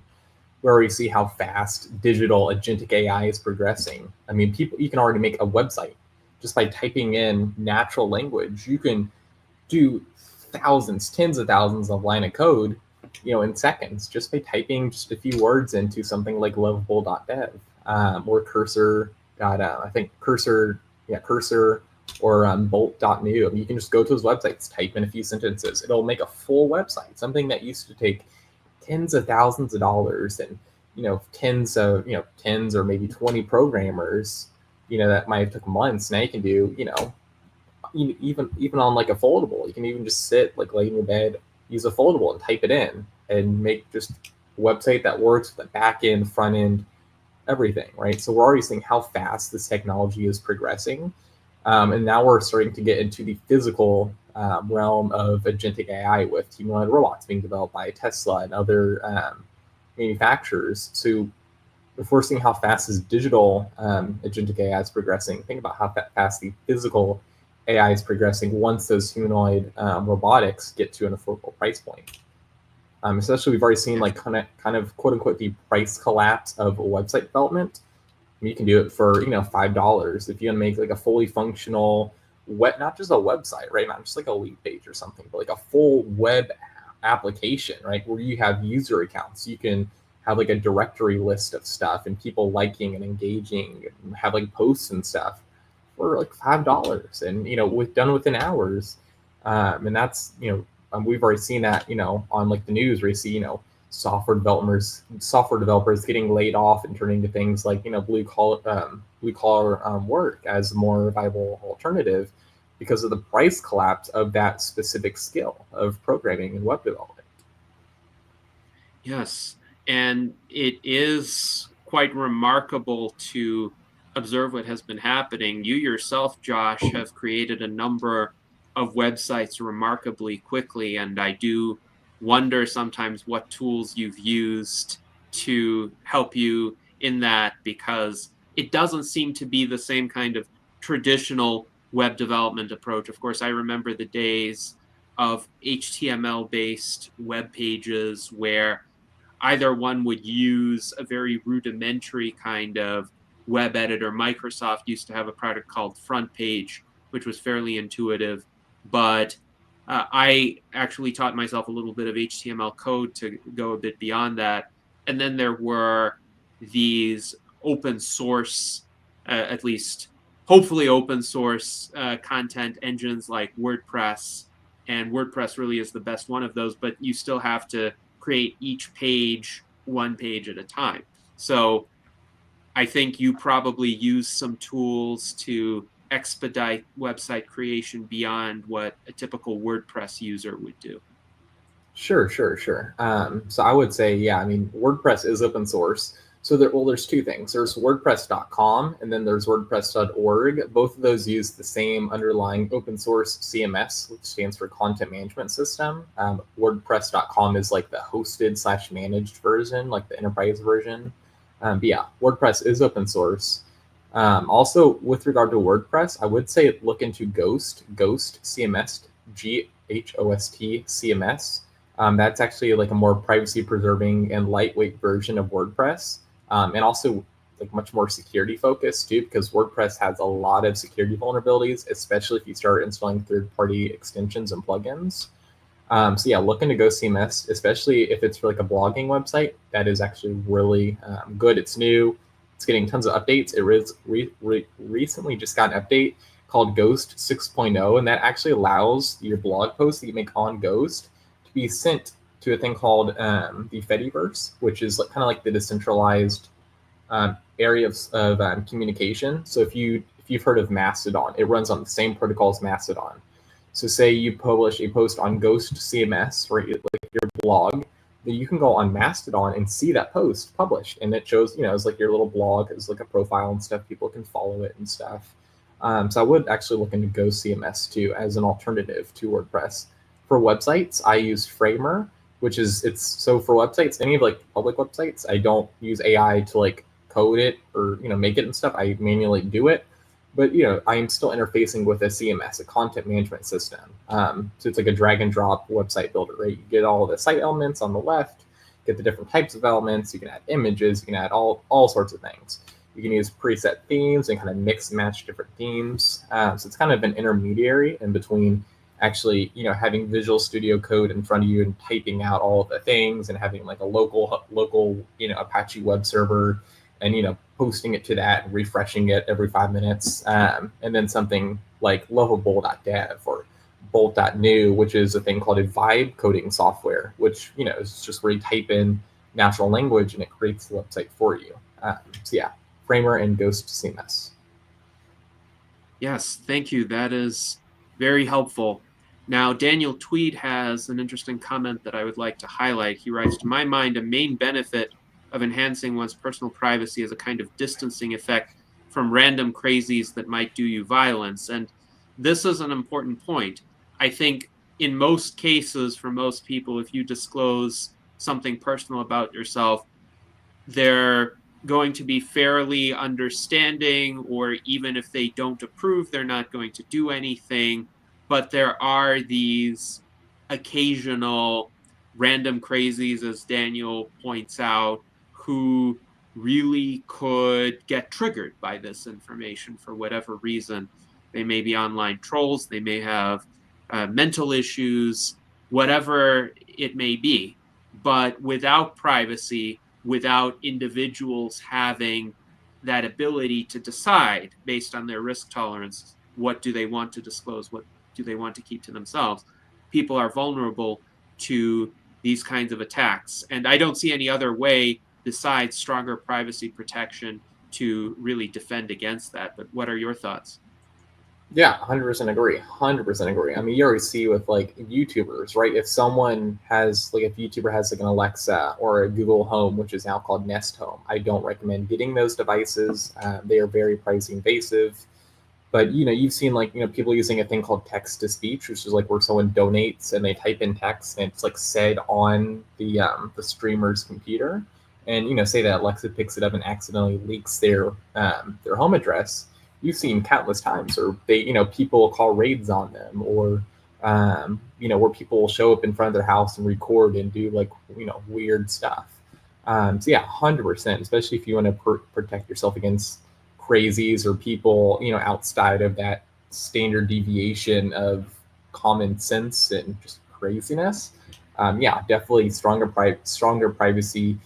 where we see how fast digital agentic AI is progressing. I mean, you can already make a website just by typing in natural language. You can do thousands, tens of thousands of line of code, in seconds, just by typing just a few words into something like lovable.dev or Cursor. I think Cursor or bolt.new. You can just go to his websites, type in a few sentences. It'll make a full website, something that used to take tens of thousands of dollars and, tens or maybe 20 programmers, that might have took months. Now you can do, even on like a foldable, you can even just sit, like lay in your bed, use a foldable and type it in and make just a website that works with the back end, front end, everything, right? So we're already seeing how fast this technology is progressing. And now we're starting to get into the physical realm of agentic AI with humanoid robots being developed by Tesla and other manufacturers. So if we're seeing how fast this digital agentic AI is progressing, think about how fast the physical AI is progressing once those humanoid robotics get to an affordable price point. Especially, we've already seen like kind of quote unquote the price collapse of website development. You can do it for $5 if you want to make like a fully functional not just a website, right? Not just like a lead page or something, but like a full web application, right? Where you have user accounts, you can have like a directory list of stuff and people liking and engaging, and have like posts and stuff for like $5, and done within hours, and that's we've already seen that on like the news where you see software developers getting laid off and turning to things like blue collar work as a more viable alternative because of the price collapse of that specific skill of programming and web development. Yes, and it is quite remarkable to observe what has been happening. You yourself, Josh, have created a number of websites remarkably quickly, and I do wonder sometimes what tools you've used to help you in that, because it doesn't seem to be the same kind of traditional web development approach. Of course, I remember the days of HTML-based web pages where either one would use a very rudimentary kind of web editor. Microsoft used to have a product called Front Page, which was fairly intuitive, but I actually taught myself a little bit of HTML code to go a bit beyond that. And then there were these open source, at least hopefully open source content engines like WordPress. And WordPress really is the best one of those, but you still have to create each page one page at a time. So I think you probably use some tools to expedite website creation beyond what a typical WordPress user would do. Sure. So I would say, yeah, WordPress is open source. So there's two things. There's WordPress.com and then there's WordPress.org. Both of those use the same underlying open source CMS, which stands for Content Management System. WordPress.com is like the hosted / managed version, like the enterprise version. But yeah, WordPress is open source. Also, with regard to WordPress, I would say look into Ghost CMS, GHOST CMS. That's actually like a more privacy preserving and lightweight version of WordPress, and also like much more security focused too, because WordPress has a lot of security vulnerabilities, especially if you start installing third-party extensions and plugins. So yeah, look into Ghost CMS, especially if it's for like a blogging website. That is actually really good. It's new. It's getting tons of updates. It recently just got an update called Ghost 6.0, and that actually allows your blog posts that you make on Ghost to be sent to a thing called the Fediverse, which is like, kind of like the decentralized area of communication. So if you've heard of Mastodon, it runs on the same protocol as Mastodon. So say you publish a post on Ghost CMS, right, like your blog, then you can go on Mastodon and see that post published, and it shows, it's like your little blog, it's like a profile and stuff. People can follow it and stuff. So I would actually look into Ghost CMS too as an alternative to WordPress. For websites, I use Framer, so for websites, any of like public websites, I don't use AI to like code it or make it and stuff. I manually do it. But I am still interfacing with a CMS, a content management system. So it's like a drag and drop website builder, right? You get all the site elements on the left, get the different types of elements. You can add images, you can add all sorts of things. You can use preset themes and kind of mix and match different themes. So it's kind of an intermediary in between actually, having Visual Studio Code in front of you and typing out all of the things and having like a local, Apache web server and, posting it to that and refreshing it every 5 minutes. And then something like lovable.dev or bolt.new, which is a thing called a vibe coding software, which, is just where you type in natural language and it creates the website for you. So yeah, Framer and Ghost CMS. Yes, thank you. That is very helpful. Now, Daniel Tweed has an interesting comment that I would like to highlight. He writes, to my mind, a main benefit of enhancing one's personal privacy is a kind of distancing effect from random crazies that might do you violence. And this is an important point. I think in most cases, for most people, if you disclose something personal about yourself, they're going to be fairly understanding, or even if they don't approve, they're not going to do anything. But there are these occasional random crazies, as Daniel points out, who really could get triggered by this information for whatever reason. They may be online trolls, they may have mental issues, whatever it may be. But without privacy, without individuals having that ability to decide based on their risk tolerance, what do they want to disclose, what do they want to keep to themselves, people are vulnerable to these kinds of attacks. And I don't see any other way besides stronger privacy protection to really defend against that. But what are your thoughts? Yeah, 100% agree. 100% agree. I mean, you already see with like YouTubers, right? If someone has like, if YouTuber has like an Alexa or a Google Home, which is now called Nest Home, I don't recommend getting those devices. They are very price invasive. But you've seen like people using a thing called text to speech, which is like where someone donates and they type in text and it's like said on the streamer's computer, and say that Alexa picks it up and accidentally leaks their home address. You've seen countless times, or they people call raids on them, or where people will show up in front of their house and record and do like weird stuff. So yeah, 100%, especially if you want to protect yourself against crazies or people outside of that standard deviation of common sense and just craziness. Yeah, definitely stronger privacy.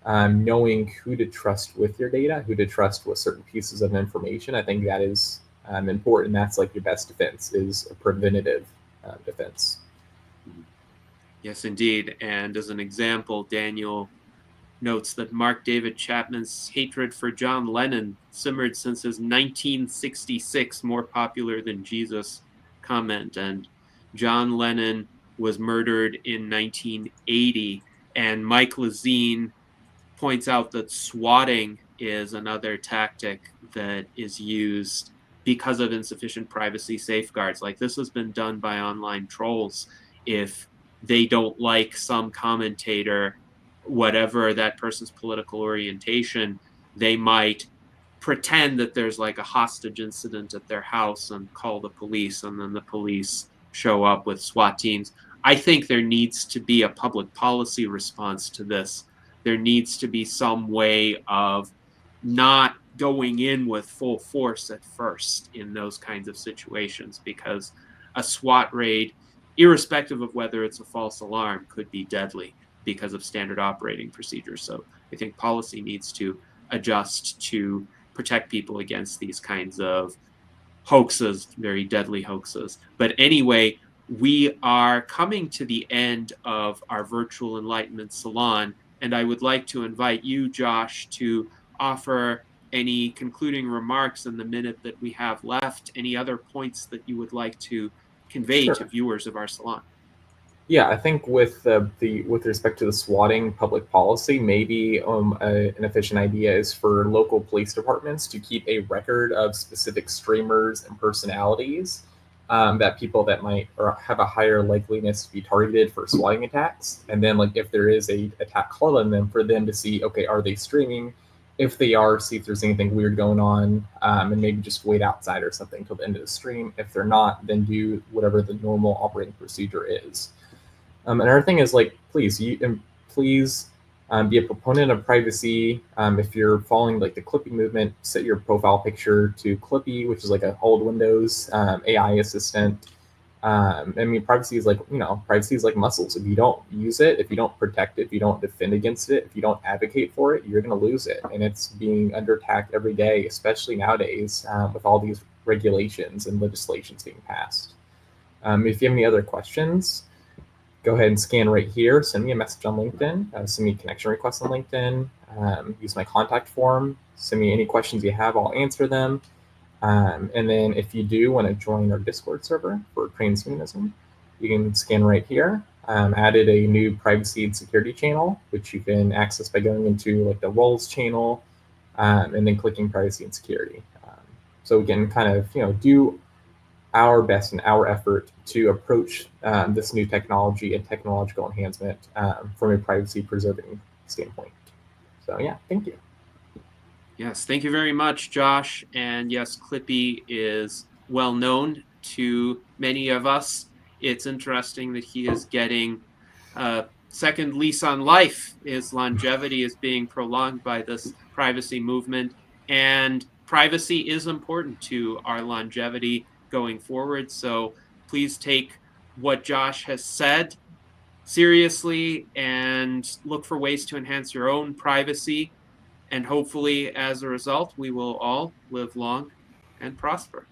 Knowing who to trust with your data, who to trust with certain pieces of information, I think that is important. That's like your best defense, is a preventative defense. Yes, indeed. And as an example, Daniel notes that Mark David Chapman's hatred for John Lennon simmered since his 1966 more popular than Jesus comment. And John Lennon was murdered in 1980. And Mike Lezine points out that swatting is another tactic that is used because of insufficient privacy safeguards. Like, this has been done by online trolls. If they don't like some commentator, whatever that person's political orientation, they might pretend that there's like a hostage incident at their house and call the police, and then the police show up with SWAT teams. I think there needs to be a public policy response to this. There needs to be some way of not going in with full force at first in those kinds of situations, because a SWAT raid, irrespective of whether it's a false alarm, could be deadly because of standard operating procedures. So I think policy needs to adjust to protect people against these kinds of hoaxes, very deadly hoaxes. But anyway, we are coming to the end of our virtual Enlightenment Salon, and I would like to invite you, Josh, to offer any concluding remarks in the minute that we have left, any other points that you would like to convey to viewers of our salon. Yeah, I think with with respect to the swatting public policy, maybe an efficient idea is for local police departments to keep a record of specific streamers and personalities that people that might or have a higher likeliness to be targeted for swatting attacks. And then like if there is a attack call on them, for them to see, okay, are they streaming? If they are, see if there's anything weird going on, and maybe just wait outside or something till the end of the stream. If they're not, then do whatever the normal operating procedure is. Another thing is like, please be a proponent of privacy. If you're following like the Clippy movement, set your profile picture to Clippy, which is like a old Windows AI assistant. I mean, privacy is like, privacy is like muscles. If you don't use it, if you don't protect it, if you don't defend against it, if you don't advocate for it, you're going to lose it. And it's being under attack every day, especially nowadays with all these regulations and legislations being passed. If you have any other questions, go ahead and scan right here. Send me a message on LinkedIn. Send me a connection request on LinkedIn. Use my contact form. Send me any questions you have. I'll answer them. And then if you do want to join our Discord server for transhumanism, you can scan right here. Added a new privacy and security channel, which you can access by going into like the roles channel and then clicking privacy and security. So we can kind of, do our best and our effort to approach this new technology and technological enhancement from a privacy preserving standpoint. So yeah, thank you. Yes, thank you very much, Josh. And yes, Clippy is well known to many of us. It's interesting that he is getting a second lease on life. His longevity is being prolonged by this privacy movement. And privacy is important to our longevity going forward. So please take what Josh has said seriously and look for ways to enhance your own privacy. And hopefully, as a result, we will all live long and prosper.